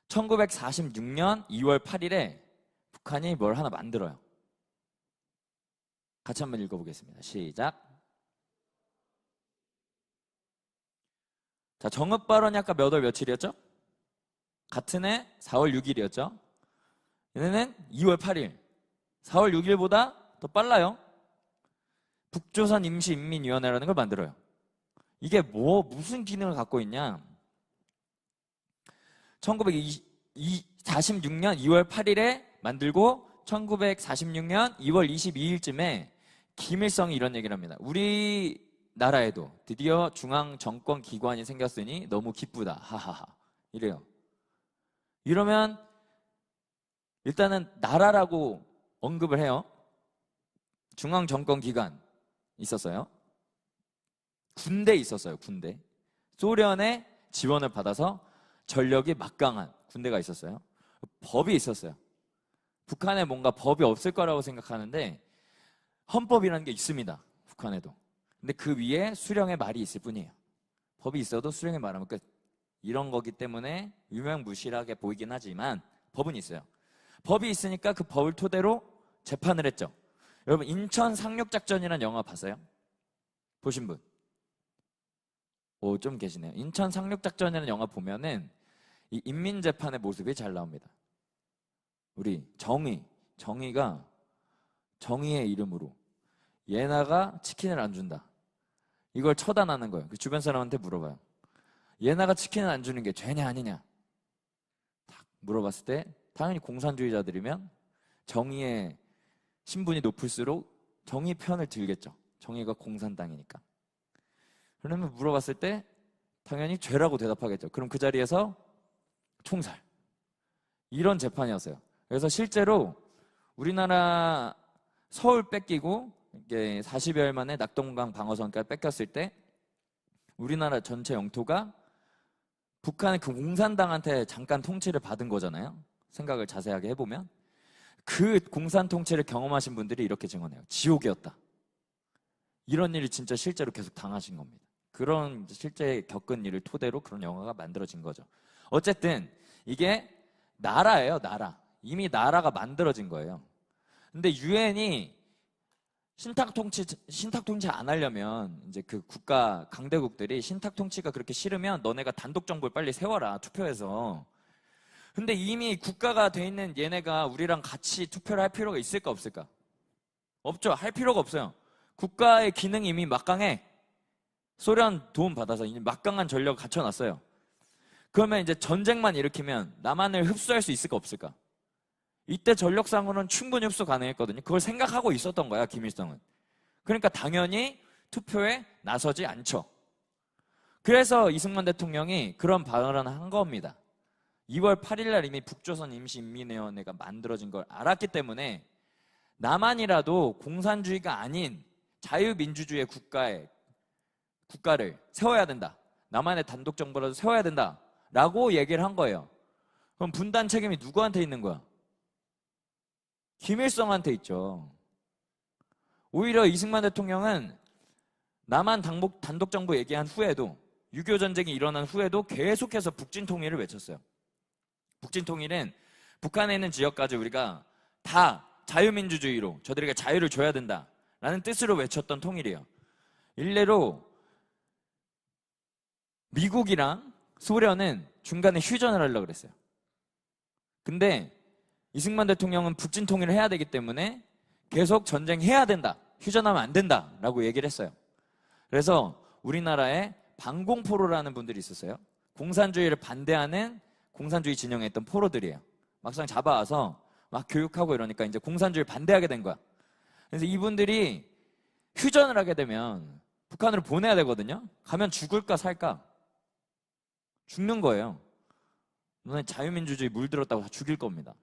1946년 2월 8일에 북한이 뭘 하나 만들어요. 같이 한번 읽어보겠습니다. 시작. 자, 정읍 발언이 아까 몇 월 며칠이었죠? 같은 해 4월 6일이었죠? 얘네는 2월 8일. 4월 6일보다 더 빨라요. 북조선 임시인민위원회라는 걸 만들어요. 이게 무슨 기능을 갖고 있냐? 1946년 2월 8일에 만들고 1946년 2월 22일쯤에 김일성이 이런 얘기를 합니다. 우리나라에도 드디어 중앙정권기관이 생겼으니 너무 기쁘다. 하하하. 이래요. 이러면 일단은 나라라고 언급을 해요. 중앙정권기관 있었어요. 군대 있었어요. 군대. 소련의 지원을 받아서 전력이 막강한 군대가 있었어요. 법이 있었어요. 북한에 뭔가 법이 없을 거라고 생각하는데 헌법이라는 게 있습니다. 북한에도. 근데 그 위에 수령의 말이 있을 뿐이에요. 법이 있어도 수령의 말하면 끝. 이런 거기 때문에 유명무실하게 보이긴 하지만 법은 있어요. 법이 있으니까 그 법을 토대로 재판을 했죠. 여러분 인천 상륙작전이라는 영화 봤어요? 보신 분? 좀 계시네요. 인천 상륙작전이라는 영화 보면은 이 인민재판의 모습이 잘 나옵니다. 우리 정의가 정의의 이름으로 예나가 치킨을 안 준다. 이걸 처단하는 거예요. 그 주변 사람한테 물어봐요. 예나가 치킨을 안 주는 게 죄냐 아니냐? 딱 물어봤을 때 당연히 공산주의자들이면 정의의 신분이 높을수록 정의 편을 들겠죠. 정의가 공산당이니까. 그러면 물어봤을 때 당연히 죄라고 대답하겠죠. 그럼 그 자리에서 총살. 이런 재판이었어요. 그래서 실제로 우리나라 서울 뺏기고 이게 40여일 만에 낙동강 방어선까지 뺏겼을 때 우리나라 전체 영토가 북한의 그 공산당한테 잠깐 통치를 받은 거잖아요. 생각을 자세하게 해보면 그 공산 통치를 경험하신 분들이 이렇게 증언해요. 지옥이었다. 이런 일이 진짜 실제로 계속 당하신 겁니다. 그런 실제 겪은 일을 토대로 그런 영화가 만들어진 거죠. 어쨌든 이게 나라예요. 나라. 이미 나라가 만들어진 거예요. 근데 유엔이 신탁 통치 안 하려면 이제 그 국가 강대국들이 신탁 통치가 그렇게 싫으면 너네가 단독 정부를 빨리 세워라 투표해서. 근데 이미 국가가 돼 있는 얘네가 우리랑 같이 투표를 할 필요가 있을까 없을까? 없죠. 할 필요가 없어요. 국가의 기능이 이미 막강해. 소련 도움 받아서 이미 막강한 전력을 갖춰놨어요. 그러면 이제 전쟁만 일으키면 남한을 흡수할 수 있을까 없을까? 이때 전력상으로는 충분히 흡수 가능했거든요. 그걸 생각하고 있었던 거야, 김일성은. 그러니까 당연히 투표에 나서지 않죠. 그래서 이승만 대통령이 그런 발언을 한 겁니다. 2월 8일 날 이미 북조선 임시인민위원회가 만들어진 걸 알았기 때문에 남한이라도 공산주의가 아닌 자유민주주의 국가를 세워야 된다. 남한의 단독 정부라도 세워야 된다. 라고 얘기를 한 거예요. 그럼 분단 책임이 누구한테 있는 거야? 김일성한테 있죠. 오히려 이승만 대통령은 남한 단독 정부 얘기한 후에도 6.25 전쟁이 일어난 후에도 계속해서 북진 통일을 외쳤어요. 북진 통일은 북한에 있는 지역까지 우리가 다 자유민주주의로 저들에게 자유를 줘야 된다라는 뜻으로 외쳤던 통일이에요. 일례로 미국이랑 소련은 중간에 휴전을 하려고 그랬어요. 근데 이승만 대통령은 북진 통일을 해야 되기 때문에 계속 전쟁해야 된다. 휴전하면 안 된다라고 얘기를 했어요. 그래서 우리나라에 반공포로라는 분들이 있었어요. 공산주의를 반대하는 공산주의 진영에 있던 포로들이에요. 막상 잡아와서 막 교육하고 이러니까 이제 공산주의를 반대하게 된 거야. 그래서 이분들이 휴전을 하게 되면 북한으로 보내야 되거든요. 가면 죽을까 살까? 죽는 거예요. 너네 자유민주주의 물들었다고 다 죽일 겁니다.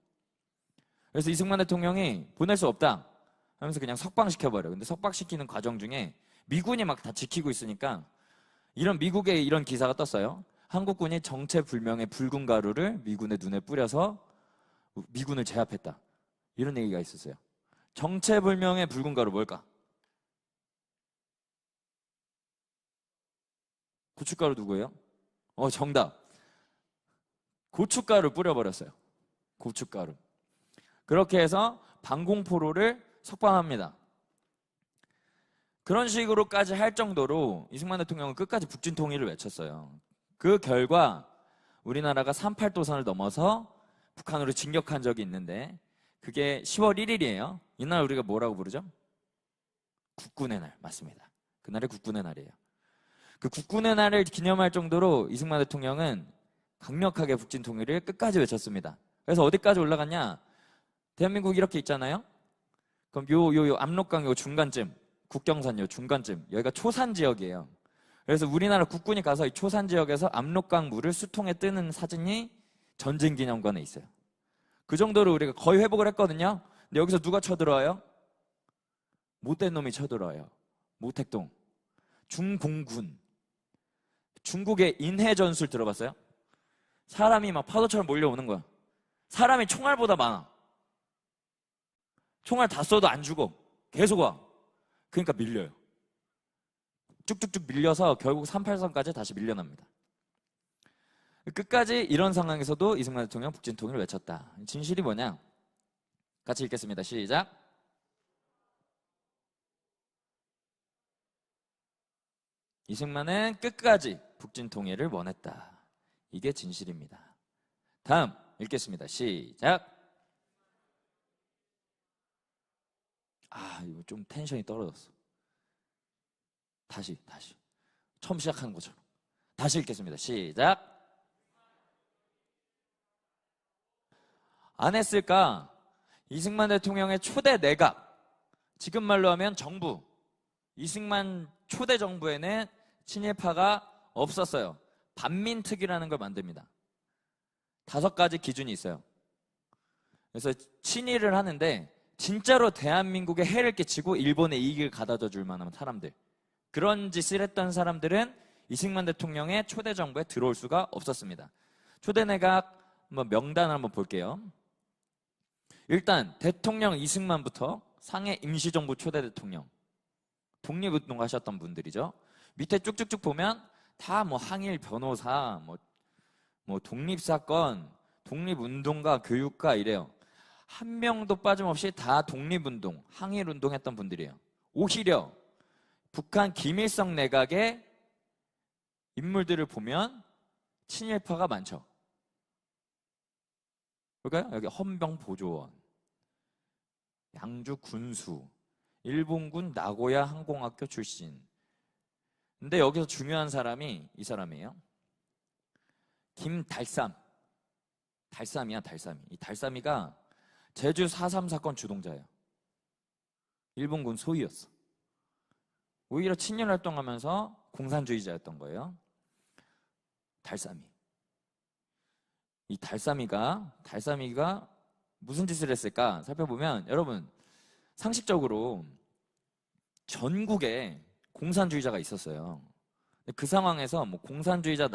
그래서 이승만 대통령이 보낼 수 없다 하면서 그냥 석방시켜버려요. 근데 석방시키는 과정 중에 미군이 막 다 지키고 있으니까 미국에 이런 기사가 떴어요. 한국군이 정체불명의 붉은 가루를 미군의 눈에 뿌려서 미군을 제압했다. 이런 얘기가 있었어요. 정체불명의 붉은 가루 뭘까? 고춧가루 누구예요? 정답. 고춧가루 뿌려버렸어요. 고춧가루. 그렇게 해서 방공포로를 석방합니다. 그런 식으로까지 할 정도로 이승만 대통령은 끝까지 북진 통일을 외쳤어요. 그 결과 우리나라가 38도선을 넘어서 북한으로 진격한 적이 있는데 그게 10월 1일이에요. 이날 우리가 뭐라고 부르죠? 국군의 날. 맞습니다. 그날이 국군의 날이에요. 그 국군의 날을 기념할 정도로 이승만 대통령은 강력하게 북진 통일을 끝까지 외쳤습니다. 그래서 어디까지 올라갔냐? 대한민국 이렇게 있잖아요. 그럼 요 압록강 요 중간쯤, 국경선 요 중간쯤, 여기가 초산 지역이에요. 그래서 우리나라 국군이 가서 이 초산 지역에서 압록강 물을 수통에 뜨는 사진이 전쟁기념관에 있어요. 그 정도로 우리가 거의 회복을 했거든요. 근데 여기서 누가 쳐들어와요? 못된 놈이 쳐들어와요. 모택동. 중공군. 중국의 인해전술 들어봤어요? 사람이 막 파도처럼 몰려오는 거야. 사람이 총알보다 많아. 총알 다 쏘도 안 죽어. 계속 와. 그러니까 밀려요. 쭉쭉쭉 밀려서 결국 38선까지 다시 밀려납니다. 끝까지 이런 상황에서도 이승만 대통령 북진통일을 외쳤다. 진실이 뭐냐? 같이 읽겠습니다. 시작. 이승만은 끝까지 북진통일을 원했다. 이게 진실입니다. 다음 읽겠습니다. 시작. 이거 좀 텐션이 떨어졌어. 다시 처음 시작한 것처럼 다시 읽겠습니다. 시작. 안 했을까? 이승만 대통령의 초대 내각, 지금 말로 하면 정부, 이승만 초대 정부에는 친일파가 없었어요. 반민특위라는 걸 만듭니다. 5가지 기준이 있어요. 그래서 친일을 하는데 진짜로 대한민국에 해를 끼치고 일본에 이익을 가져다 줄 만한 사람들, 그런 짓을 했던 사람들은 이승만 대통령의 초대 정부에 들어올 수가 없었습니다. 초대 내각 명단을 한번 볼게요. 일단 대통령 이승만부터 상해 임시정부 초대 대통령, 독립운동 하셨던 분들이죠. 밑에 쭉쭉쭉 보면 다 항일 변호사, 독립사건, 독립운동가, 교육가 이래요. 한 명도 빠짐없이 다 독립운동, 항일운동 했던 분들이에요. 오히려 북한 김일성 내각의 인물들을 보면 친일파가 많죠. 볼까요? 여기 헌병보조원, 양주 군수, 일본군 나고야 항공학교 출신. 근데 여기서 중요한 사람이 이 사람이에요. 김달삼. 달삼이야, 달삼이. 이 달삼이가 제주 4.3 사건 주동자예요. 일본군 소위였어. 오히려 친일 활동하면서 공산주의자였던 거예요. 달삼이. 이 달삼이가 무슨 짓을 했을까 살펴보면, 여러분 상식적으로 전국에 공산주의자가 있었어요. 그 상황에서 공산주의자,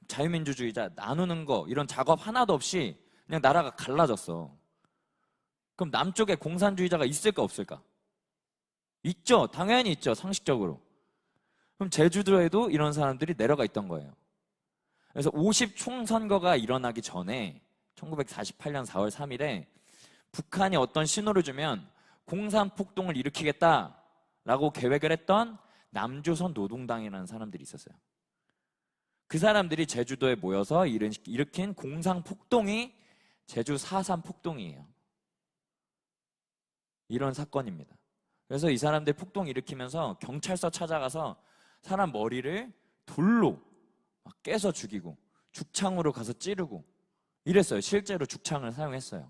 자유민주주의자 나누는 거 이런 작업 하나도 없이 그냥 나라가 갈라졌어. 그럼 남쪽에 공산주의자가 있을까 없을까? 있죠. 당연히 있죠. 상식적으로. 그럼 제주도에도 이런 사람들이 내려가 있던 거예요. 그래서 50 총선거가 일어나기 전에 1948년 4월 3일에 북한이 어떤 신호를 주면 공산폭동을 일으키겠다라고 계획을 했던 남조선 노동당이라는 사람들이 있었어요. 그 사람들이 제주도에 모여서 일으킨 공산폭동이 제주 4.3 폭동이에요. 이런 사건입니다. 그래서 이 사람들 폭동 일으키면서 경찰서 찾아가서 사람 머리를 돌로 막 깨서 죽이고 죽창으로 가서 찌르고 이랬어요. 실제로 죽창을 사용했어요.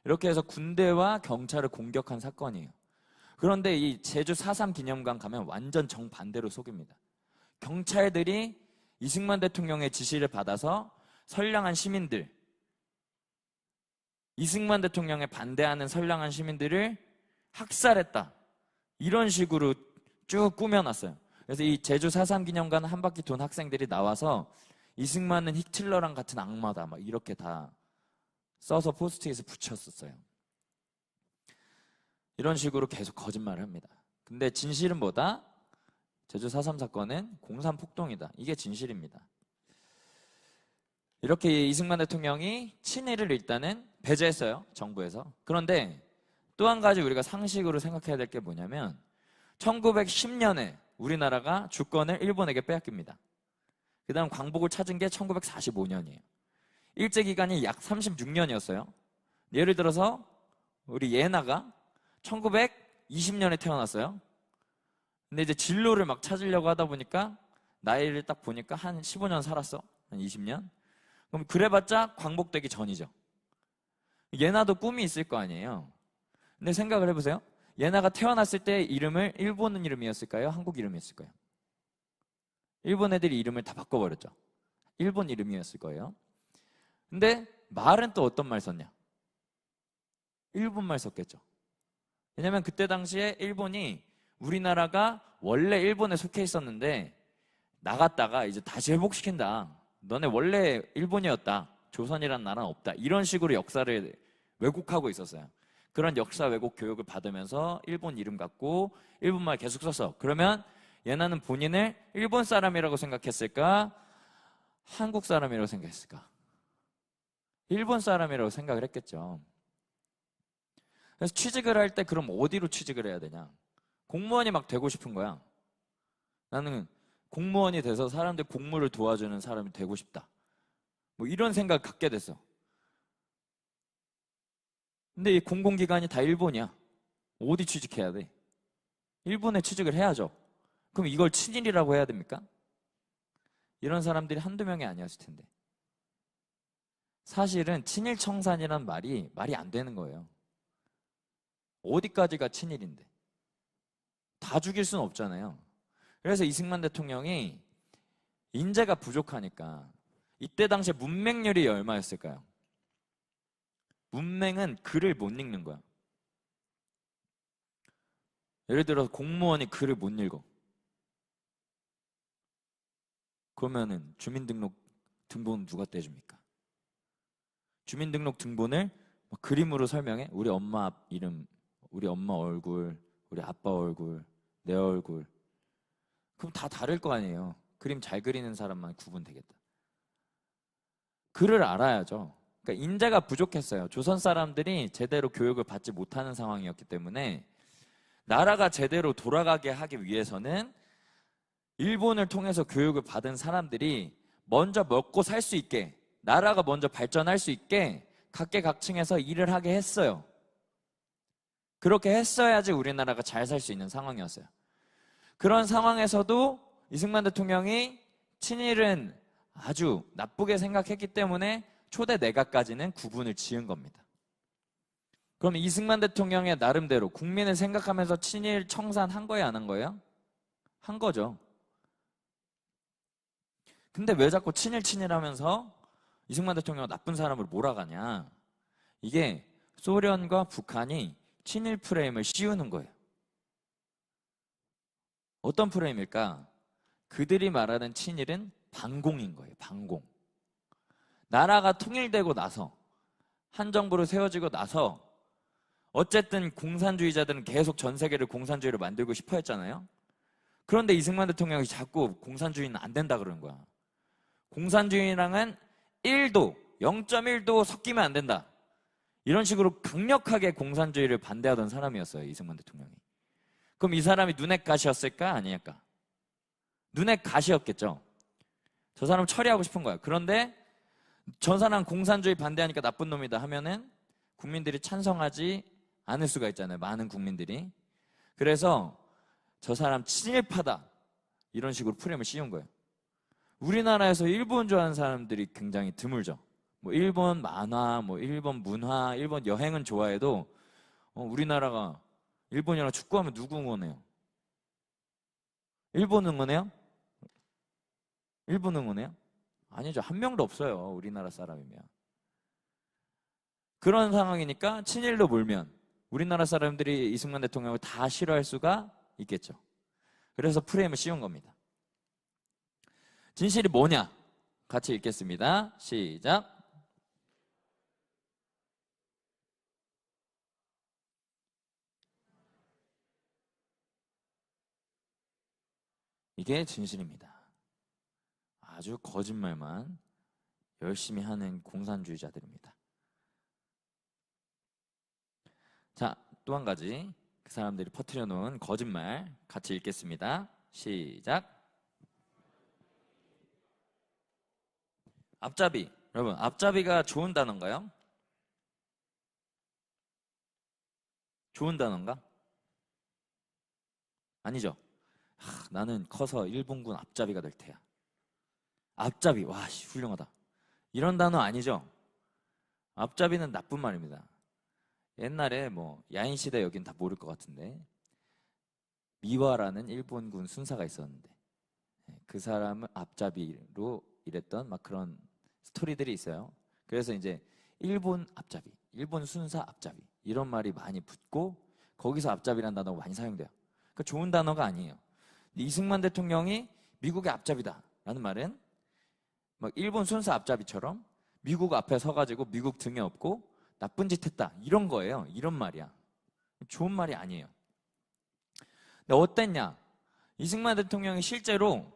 이렇게 해서 군대와 경찰을 공격한 사건이에요. 그런데 이 제주 4.3 기념관 가면 완전 정반대로 속입니다. 경찰들이 이승만 대통령의 지시를 받아서 선량한 시민들, 이승만 대통령에 반대하는 선량한 시민들을 학살했다. 이런 식으로 쭉 꾸며놨어요. 그래서 이 제주 4.3 기념관 한 바퀴 돈 학생들이 나와서 이승만은 히틀러랑 같은 악마다 막 이렇게 다 써서 포스트잇에 붙였었어요. 이런 식으로 계속 거짓말을 합니다. 근데 진실은 뭐다? 제주 4.3 사건은 공산 폭동이다. 이게 진실입니다. 이렇게 이승만 대통령이 친일을 일단은 배제했어요. 정부에서. 그런데 또 한 가지 우리가 상식으로 생각해야 될 게 뭐냐면 1910년에 우리나라가 주권을 일본에게 빼앗깁니다. 그 다음 광복을 찾은 게 1945년이에요. 일제기간이 약 36년이었어요. 예를 들어서 우리 예나가 1920년에 태어났어요. 근데 이제 진로를 막 찾으려고 하다 보니까 나이를 딱 보니까 한 15년 살았어. 한 20년. 그럼 그래봤자 광복되기 전이죠. 예나도 꿈이 있을 거 아니에요. 근데 생각을 해보세요. 예나가 태어났을 때 이름을 일본 이름이었을까요? 한국 이름이었을까요? 일본 애들이 이름을 다 바꿔버렸죠. 일본 이름이었을 거예요. 근데 말은 또 어떤 말 썼냐? 일본말 썼겠죠. 왜냐면 그때 당시에 일본이 우리나라가 원래 일본에 속해 있었는데 나갔다가 이제 다시 회복시킨다. 너네 원래 일본이었다. 조선이란 나라는 없다. 이런 식으로 역사를 왜곡하고 있었어요. 그런 역사 왜곡 교육을 받으면서 일본 이름 갖고 일본말 계속 썼어. 그러면 얘나는 본인을 일본 사람이라고 생각했을까? 한국 사람이라고 생각했을까? 일본 사람이라고 생각을 했겠죠. 그래서 취직을 할 때 그럼 어디로 취직을 해야 되냐? 공무원이 막 되고 싶은 거야. 나는 공무원이 돼서 사람들 공무를 도와주는 사람이 되고 싶다. 뭐 이런 생각 갖게 됐어. 근데 이 공공기관이 다 일본이야. 어디 취직해야 돼? 일본에 취직을 해야죠. 그럼 이걸 친일이라고 해야 됩니까? 이런 사람들이 한두 명이 아니었을 텐데. 사실은 친일 청산이란 말이 안 되는 거예요. 어디까지가 친일인데? 다 죽일 수는 없잖아요. 그래서 이승만 대통령이 인재가 부족하니까 이때 당시에 문맹률이 얼마였을까요? 문맹은 글을 못 읽는 거야. 예를 들어서 공무원이 글을 못 읽어. 그러면은 주민등록 등본 누가 떼줍니까? 주민등록 등본을 그림으로 설명해. 우리 엄마 이름, 우리 엄마 얼굴, 우리 아빠 얼굴, 내 얼굴. 그럼 다 다를 거 아니에요. 그림 잘 그리는 사람만 구분되겠다. 글을 알아야죠. 그러니까 인재가 부족했어요. 조선 사람들이 제대로 교육을 받지 못하는 상황이었기 때문에 나라가 제대로 돌아가게 하기 위해서는 일본을 통해서 교육을 받은 사람들이 먼저 먹고 살 수 있게, 나라가 먼저 발전할 수 있게 각계각층에서 일을 하게 했어요. 그렇게 했어야지 우리나라가 잘 살 수 있는 상황이었어요. 그런 상황에서도 이승만 대통령이 친일은 아주 나쁘게 생각했기 때문에 초대 내각까지는 구분을 지은 겁니다. 그럼 이승만 대통령의 나름대로 국민을 생각하면서 친일 청산한 거예요, 안 한 거예요? 한 거죠. 근데 왜 자꾸 친일 하면서 이승만 대통령 나쁜 사람을 몰아가냐? 이게 소련과 북한이 친일 프레임을 씌우는 거예요. 어떤 프레임일까? 그들이 말하는 친일은 반공인 거예요. 반공. 나라가 통일되고 나서 한 정부로 세워지고 나서 어쨌든 공산주의자들은 계속 전 세계를 공산주의로 만들고 싶어 했잖아요. 그런데 이승만 대통령이 자꾸 공산주의는 안 된다 그러는 거야. 공산주의랑은 1도, 0.1도 섞이면 안 된다. 이런 식으로 강력하게 공산주의를 반대하던 사람이었어요. 이승만 대통령이. 그럼 이 사람이 눈엣 가시였을까? 아닐까? 눈엣 가시였겠죠. 저 사람 처리하고 싶은 거야. 그런데 저 사람 공산주의 반대하니까 나쁜 놈이다 하면은 국민들이 찬성하지 않을 수가 있잖아요. 많은 국민들이. 그래서 저 사람 친일파다. 이런 식으로 프레임을 씌운 거예요. 우리나라에서 일본 좋아하는 사람들이 굉장히 드물죠. 뭐 일본 만화, 뭐 일본 문화, 일본 여행은 좋아해도 우리나라가 일본이랑 축구하면 누구 응원해요? 일본 응원해요? 일본 응원해요? 아니죠. 한 명도 없어요. 우리나라 사람이면. 그런 상황이니까 친일로 몰면 우리나라 사람들이 이승만 대통령을 다 싫어할 수가 있겠죠. 그래서 프레임을 씌운 겁니다. 진실이 뭐냐? 같이 읽겠습니다. 시작. 이게 진실입니다. 아주 거짓말만 열심히 하는 공산주의자들입니다. 자, 또 한 가지 그 사람들이 퍼뜨려 놓은 거짓말 같이 읽겠습니다. 시작. 앞잡이. 여러분, 앞잡이가 좋은 단어인가요? 좋은 단어인가? 아니죠. 나는 커서 일본군 앞잡이가 될 테야. 앞잡이, 와, 훌륭하다. 이런 단어 아니죠? 앞잡이는 나쁜 말입니다. 옛날에 뭐 야인시대 여긴 다 모를 것 같은데 미와라는 일본군 순사가 있었는데 그 사람을 앞잡이로 일했던 막 그런 스토리들이 있어요. 그래서 이제 일본 앞잡이, 일본 순사 앞잡이 이런 말이 많이 붙고 거기서 앞잡이라는 단어가 많이 사용돼요. 그러니까 좋은 단어가 아니에요. 이승만 대통령이 미국의 앞잡이다라는 말은 막 일본 순사 앞잡이처럼 미국 앞에 서가지고 미국 등에 업고 나쁜 짓 했다 이런 거예요. 이런 말이야. 좋은 말이 아니에요. 근데 어땠냐? 이승만 대통령이 실제로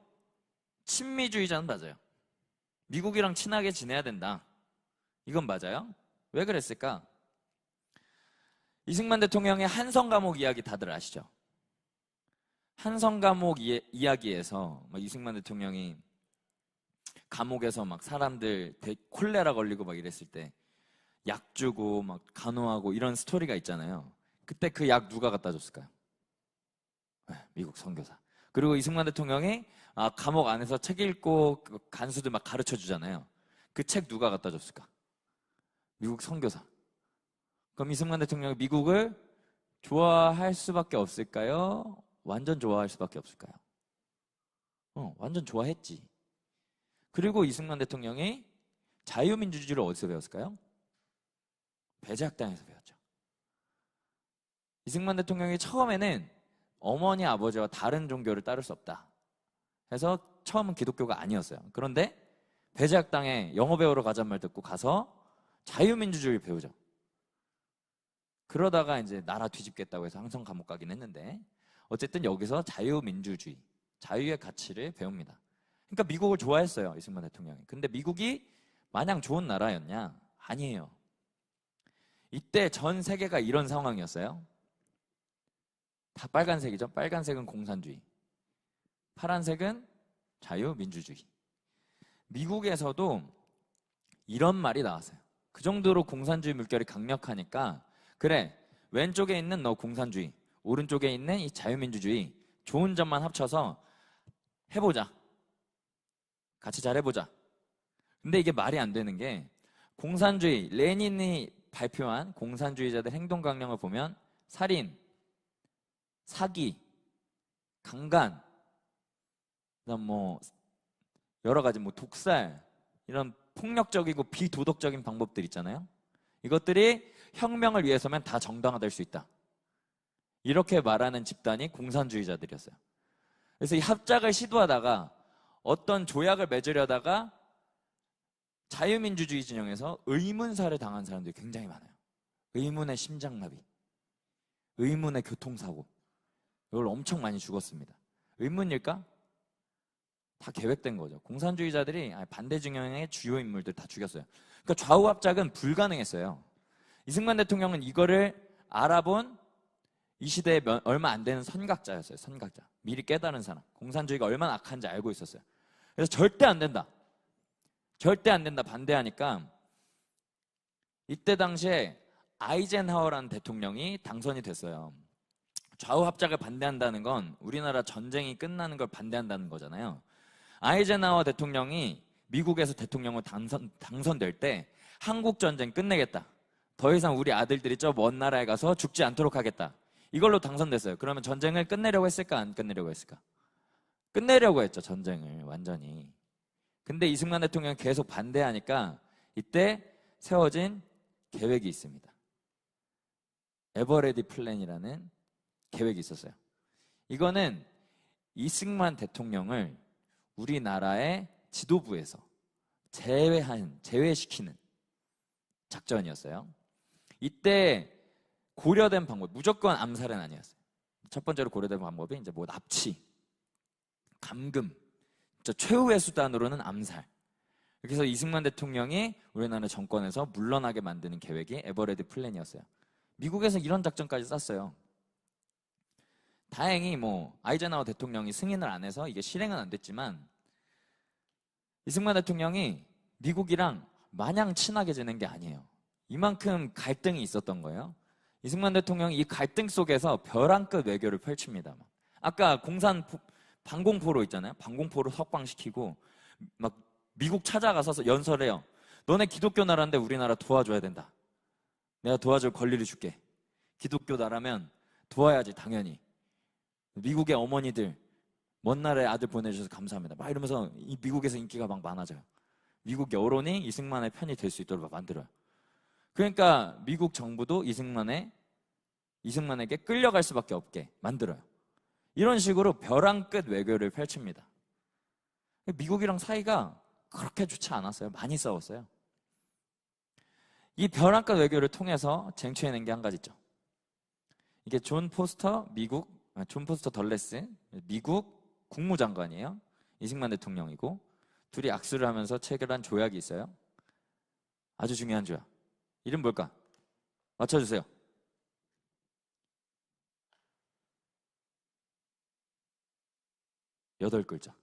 친미주의자는 맞아요. 미국이랑 친하게 지내야 된다. 이건 맞아요. 왜 그랬을까? 이승만 대통령의 한성 감옥 이야기 다들 아시죠? 한성 감옥 이야기에서 이승만 대통령이 감옥에서 막 사람들 콜레라 걸리고 막 이랬을 때 약 주고 막 간호하고 이런 스토리가 있잖아요. 그때 그 약 누가 갖다 줬을까요? 미국 선교사. 그리고 이승만 대통령이 감옥 안에서 책 읽고 간수들 막 가르쳐 주잖아요. 그 책 누가 갖다 줬을까? 미국 선교사. 그럼 이승만 대통령이 미국을 좋아할 수밖에 없을까요? 완전 좋아할 수밖에 없을까요? 완전 좋아했지. 그리고 이승만 대통령이 자유민주주의를 어디서 배웠을까요? 배제학당에서 배웠죠. 이승만 대통령이 처음에는 어머니 아버지와 다른 종교를 따를 수 없다 해서 처음은 기독교가 아니었어요. 그런데 배제학당에 영어 배우러 가자는 말 듣고 가서 자유민주주의를 배우죠. 그러다가 이제 나라 뒤집겠다고 해서 항상 감옥 가긴 했는데 어쨌든 여기서 자유민주주의, 자유의 가치를 배웁니다. 그러니까 미국을 좋아했어요, 이승만 대통령이. 근데 미국이 마냥 좋은 나라였냐? 아니에요. 이때 전 세계가 이런 상황이었어요. 다 빨간색이죠. 빨간색은 공산주의, 파란색은 자유민주주의. 미국에서도 이런 말이 나왔어요. 그 정도로 공산주의 물결이 강력하니까 그래, 왼쪽에 있는 너 공산주의, 오른쪽에 있는 이 자유민주주의 좋은 점만 합쳐서 해보자. 같이 잘 해보자. 근데 이게 말이 안 되는 게 공산주의, 레닌이 발표한 공산주의자들 행동 강령을 보면 살인, 사기, 강간, 그다음 뭐 여러 가지 뭐 독살 이런 폭력적이고 비도덕적인 방법들 있잖아요. 이것들이 혁명을 위해서면 다 정당화될 수 있다. 이렇게 말하는 집단이 공산주의자들이었어요. 그래서 이 합작을 시도하다가 어떤 조약을 맺으려다가 자유민주주의 진영에서 의문사를 당한 사람들이 굉장히 많아요. 의문의 심장마비, 의문의 교통사고, 이걸 엄청 많이 죽었습니다. 의문일까? 다 계획된 거죠. 공산주의자들이 반대 진영의 주요 인물들 다 죽였어요. 그러니까 좌우 합작은 불가능했어요. 이승만 대통령은 이거를 알아본 이 시대에 얼마 안 되는 선각자였어요. 선각자. 미리 깨달은 사람. 공산주의가 얼마나 악한지 알고 있었어요. 그래서 절대 안 된다. 절대 안 된다 반대하니까 이때 당시에 아이젠하워라는 대통령이 당선이 됐어요. 좌우 합작을 반대한다는 건 우리나라 전쟁이 끝나는 걸 반대한다는 거잖아요. 아이젠하워 대통령이 미국에서 대통령으로 당선될 때 한국 전쟁 끝내겠다. 더 이상 우리 아들들이 저 먼 나라에 가서 죽지 않도록 하겠다. 이걸로 당선됐어요. 그러면 전쟁을 끝내려고 했을까? 안 끝내려고 했을까? 끝내려고 했죠. 전쟁을 완전히. 근데 이승만 대통령이 계속 반대하니까 이때 세워진 계획이 있습니다. 에버레디 플랜이라는 계획이 있었어요. 이거는 이승만 대통령을 우리나라의 지도부에서 제외시키는 작전이었어요. 이때 고려된 방법, 무조건 암살은 아니었어요. 첫 번째로 고려된 방법이 이제 뭐 납치, 감금, 진짜 최후의 수단으로는 암살. 그래서 이승만 대통령이 우리나라 정권에서 물러나게 만드는 계획이 에버레드 플랜이었어요. 미국에서 이런 작전까지 짰어요. 다행히 아이젠하워 대통령이 승인을 안 해서 이게 실행은 안 됐지만, 이승만 대통령이 미국이랑 마냥 친하게 지낸 게 아니에요. 이만큼 갈등이 있었던 거예요. 이승만 대통령이 이 갈등 속에서 벼랑끝 외교를 펼칩니다. 아까 공산 방공포로 있잖아요. 방공포로 석방시키고 막 미국 찾아가서 연설해요. 너네 기독교 나라인데 우리나라 도와줘야 된다. 내가 도와줄 권리를 줄게. 기독교 나라면 도와야지 당연히. 미국의 어머니들 먼 나라에 아들 보내주셔서 감사합니다. 막 이러면서 미국에서 인기가 막 많아져요. 미국 여론이 이승만의 편이 될 수 있도록 만들어요. 그러니까 미국 정부도 이승만에게 끌려갈 수밖에 없게 만들어요. 이런 식으로 벼랑 끝 외교를 펼칩니다. 미국이랑 사이가 그렇게 좋지 않았어요. 많이 싸웠어요. 이 벼랑 끝 외교를 통해서 쟁취해낸 게 한 가지 있죠. 이게 존 포스터 덜레스 미국 국무장관이에요. 이승만 대통령이고 둘이 악수를 하면서 체결한 조약이 있어요. 아주 중요한 조약. 이름 뭘까? 맞춰주세요. 여덟 글자.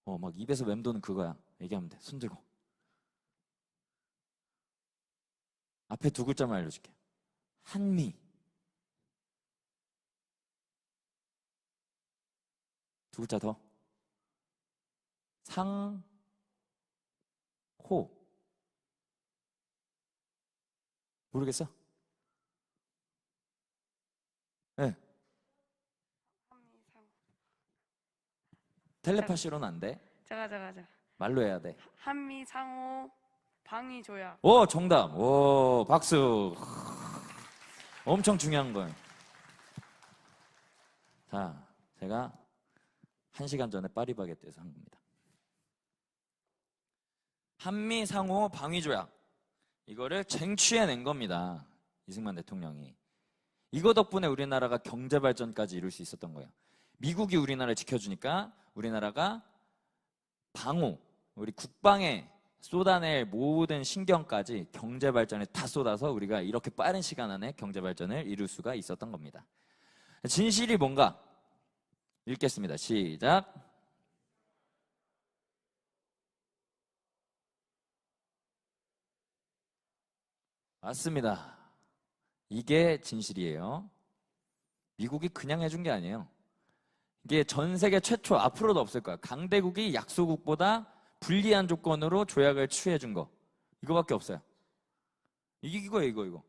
막 입에서 맴도는 그거야. 얘기하면 돼. 손 들고. 앞에 두 글자만 알려줄게. 한미. 두 글자 더. 상호. 모르겠어? 네. 텔레파시로는 안 돼. 제가. 말로 해야 돼. 한미 상호 방위 조약. 오, 정답. 오, 박수. 엄청 중요한 걸. 자, 제가 1시간 전에 파리바게뜨에서 한 겁니다. 한미 상호 방위 조약. 이거를 쟁취해낸 겁니다. 이승만 대통령이. 이거 덕분에 우리나라가 경제 발전까지 이룰 수 있었던 거예요. 미국이 우리나라를 지켜주니까 우리나라가 방호, 우리 국방에 쏟아낼 모든 신경까지 경제 발전에 다 쏟아서 우리가 이렇게 빠른 시간 안에 경제 발전을 이룰 수가 있었던 겁니다. 진실이 뭔가? 읽겠습니다. 시작. 맞습니다. 이게 진실이에요. 미국이 그냥 해준 게 아니에요. 이게 전 세계 최초, 앞으로도 없을 거야. 강대국이 약소국보다 불리한 조건으로 조약을 취해준 거. 이거밖에 없어요. 이거예요, 이거.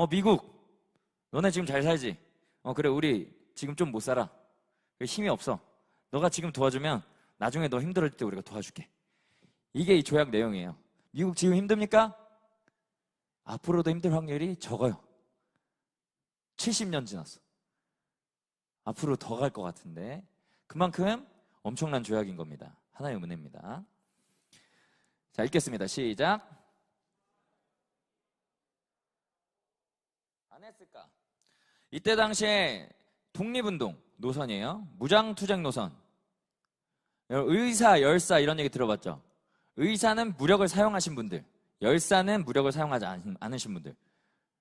미국. 너네 지금 잘 살지? 그래, 우리 지금 좀 못 살아. 힘이 없어. 너가 지금 도와주면 나중에 너 힘들을 때 우리가 도와줄게. 이게 이 조약 내용이에요. 미국 지금 힘듭니까? 앞으로도 힘들 확률이 적어요. 70년 지났어. 앞으로 더 갈 것 같은데 그만큼 엄청난 조약인 겁니다. 하나의 은혜입니다. 자, 읽겠습니다. 시작. 안 했을까? 이때 당시에 독립운동 노선이에요. 무장투쟁 노선. 의사, 열사 이런 얘기 들어봤죠? 의사는 무력을 사용하신 분들, 열사는 무력을 사용하지 않으신 분들.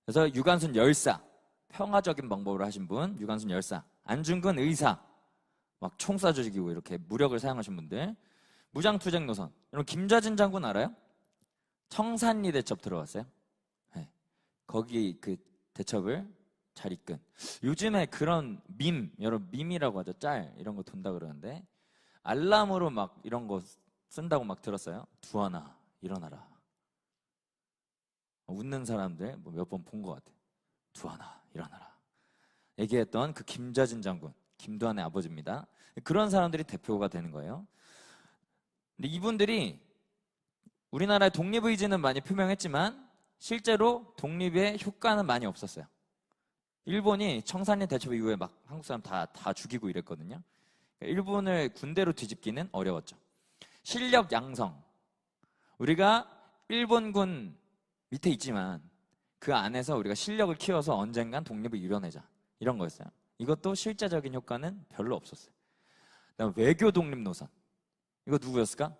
그래서 유관순 열사, 평화적인 방법으로 하신 분, 유관순 열사. 안중근 의사, 막 총 쏴 죽이고 이렇게 무력을 사용하신 분들. 무장투쟁 노선. 여러분 김좌진 장군 알아요? 청산리 대첩 들어봤어요? 네. 거기 그 대첩을 잘 이끈. 요즘에 그런 여러분 밈이라고 하죠. 짤 이런 거 돈다 그러는데 알람으로 막 이런 거 쓴다고 막 들었어요. 두하나 일어나라. 웃는 사람들 몇 번 본 것 같아. 두하나 일어나라. 얘기했던 그 김좌진 장군, 김두한의 아버지입니다. 그런 사람들이 대표가 되는 거예요. 근데 이분들이 우리나라의 독립의지는 많이 표명했지만 실제로 독립의 효과는 많이 없었어요. 일본이 청산리 대첩 이후에 막 한국 사람 다 죽이고 이랬거든요. 그러니까 일본을 군대로 뒤집기는 어려웠죠. 실력 양성. 우리가 일본군 밑에 있지만 그 안에서 우리가 실력을 키워서 언젠간 독립을 이뤄내자. 이런 거였어요. 이것도 실제적인 효과는 별로 없었어요. 그다음 외교 독립 노선. 이거 누구였을까?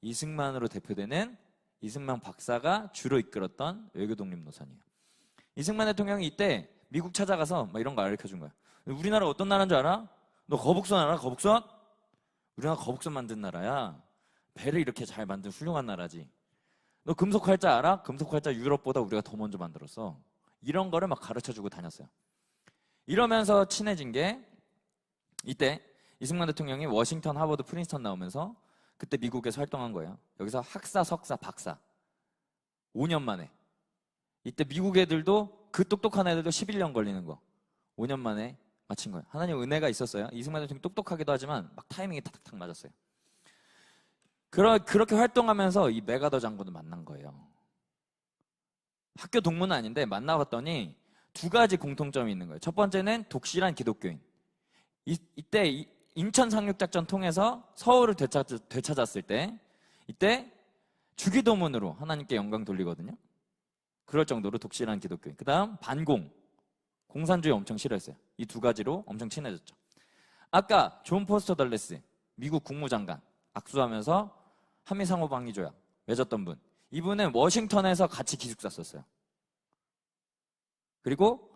이승만으로 대표되는 이승만 박사가 주로 이끌었던 외교 독립 노선이에요. 이승만 대통령이 이때 미국 찾아가서 막 이런 거 가르쳐 준 거야. 우리나라 어떤 나라인 줄 알아? 너 거북선 알아? 거북선? 우리나라 거북선 만든 나라야. 배를 이렇게 잘 만든 훌륭한 나라지. 너 금속 활자 알아? 금속 활자 유럽보다 우리가 더 먼저 만들었어. 이런 거를 막 가르쳐 주고 다녔어요. 이러면서 친해진 게 이때 이승만 대통령이 워싱턴, 하버드, 프린스턴 나오면서 그때 미국에서 활동한 거예요. 여기서 학사, 석사, 박사 5년 만에. 이때 미국 애들도 그 똑똑한 애들도 11년 걸리는 거 5년 만에 마친 거예요. 하나님 은혜가 있었어요. 이승만 대통령이 똑똑하기도 하지만 막 타이밍이 탁탁탁 맞았어요. 그렇게 활동하면서 이 메가더 장군을 만난 거예요. 학교 동문은 아닌데 만나봤더니 두 가지 공통점이 있는 거예요. 첫 번째는 독실한 기독교인. 이때 인천 상륙작전 통해서 서울을 되찾았을 때 이때 주기도문으로 하나님께 영광 돌리거든요. 그럴 정도로 독실한 기독교인. 그 다음 반공. 공산주의 엄청 싫어했어요. 이 두 가지로 엄청 친해졌죠. 아까 존 포스터 덜레스 미국 국무장관 악수하면서 한미상호방위조약 맺었던 분. 이분은 워싱턴에서 같이 기숙사 썼어요. 그리고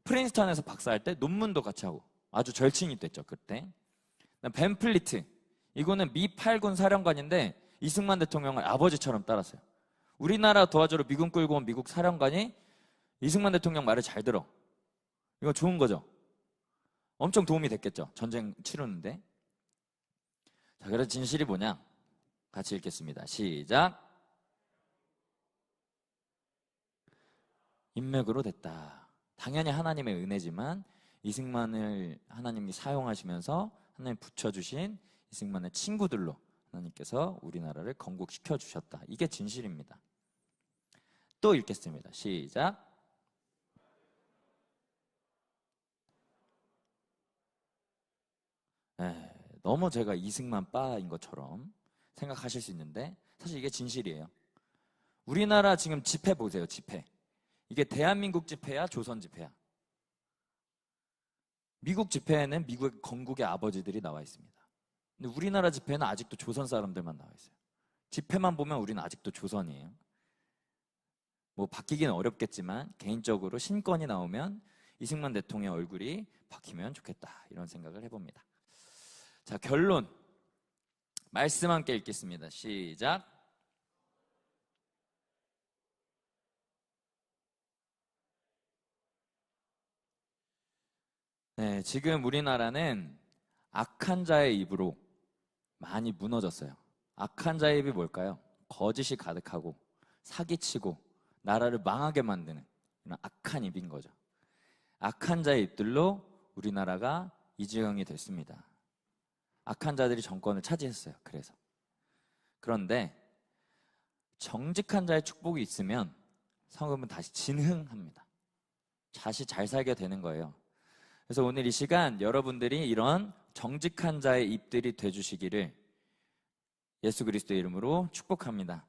프린스턴에서 박사할 때 논문도 같이 하고 아주 절친이 됐죠. 그때. 벤 플리트. 이거는 미 8군 사령관인데 이승만 대통령을 아버지처럼 따랐어요. 우리나라 도와주러 미군 끌고 온 미국 사령관이 이승만 대통령 말을 잘 들어. 이거 좋은 거죠. 엄청 도움이 됐겠죠. 전쟁 치르는데. 자, 그래서 진실이 뭐냐? 같이 읽겠습니다. 시작. 인맥으로 됐다. 당연히 하나님의 은혜지만 이승만을 하나님이 사용하시면서 하나님 붙여주신 이승만의 친구들로 하나님께서 우리나라를 건국시켜 주셨다. 이게 진실입니다. 또 읽겠습니다. 시작. 너무 제가 이승만 빠인 것처럼 생각하실 수 있는데 사실 이게 진실이에요. 우리나라 지금 지폐 보세요. 지폐. 이게 대한민국 지폐야? 조선 지폐야? 미국 지폐에는 미국 건국의 아버지들이 나와 있습니다. 근데 우리나라 지폐는 아직도 조선 사람들만 나와 있어요. 지폐만 보면 우리는 아직도 조선이에요. 뭐 바뀌기는 어렵겠지만 개인적으로 신권이 나오면 이승만 대통령 얼굴이 바뀌면 좋겠다 이런 생각을 해봅니다. 자, 결론 말씀 함께 읽겠습니다. 시작. 네, 지금 우리나라는 악한 자의 입으로 많이 무너졌어요. 악한 자의 입이 뭘까요? 거짓이 가득하고 사기치고 나라를 망하게 만드는 이런 악한 입인 거죠. 악한 자의 입들로 우리나라가 이 지경이 됐습니다. 악한 자들이 정권을 차지했어요. 그런데 정직한 자의 축복이 있으면 성읍은 다시 진흥합니다. 다시 잘 살게 되는 거예요. 그래서 오늘 이 시간 여러분들이 이런 정직한 자의 입들이 되주시기를 예수 그리스도의 이름으로 축복합니다.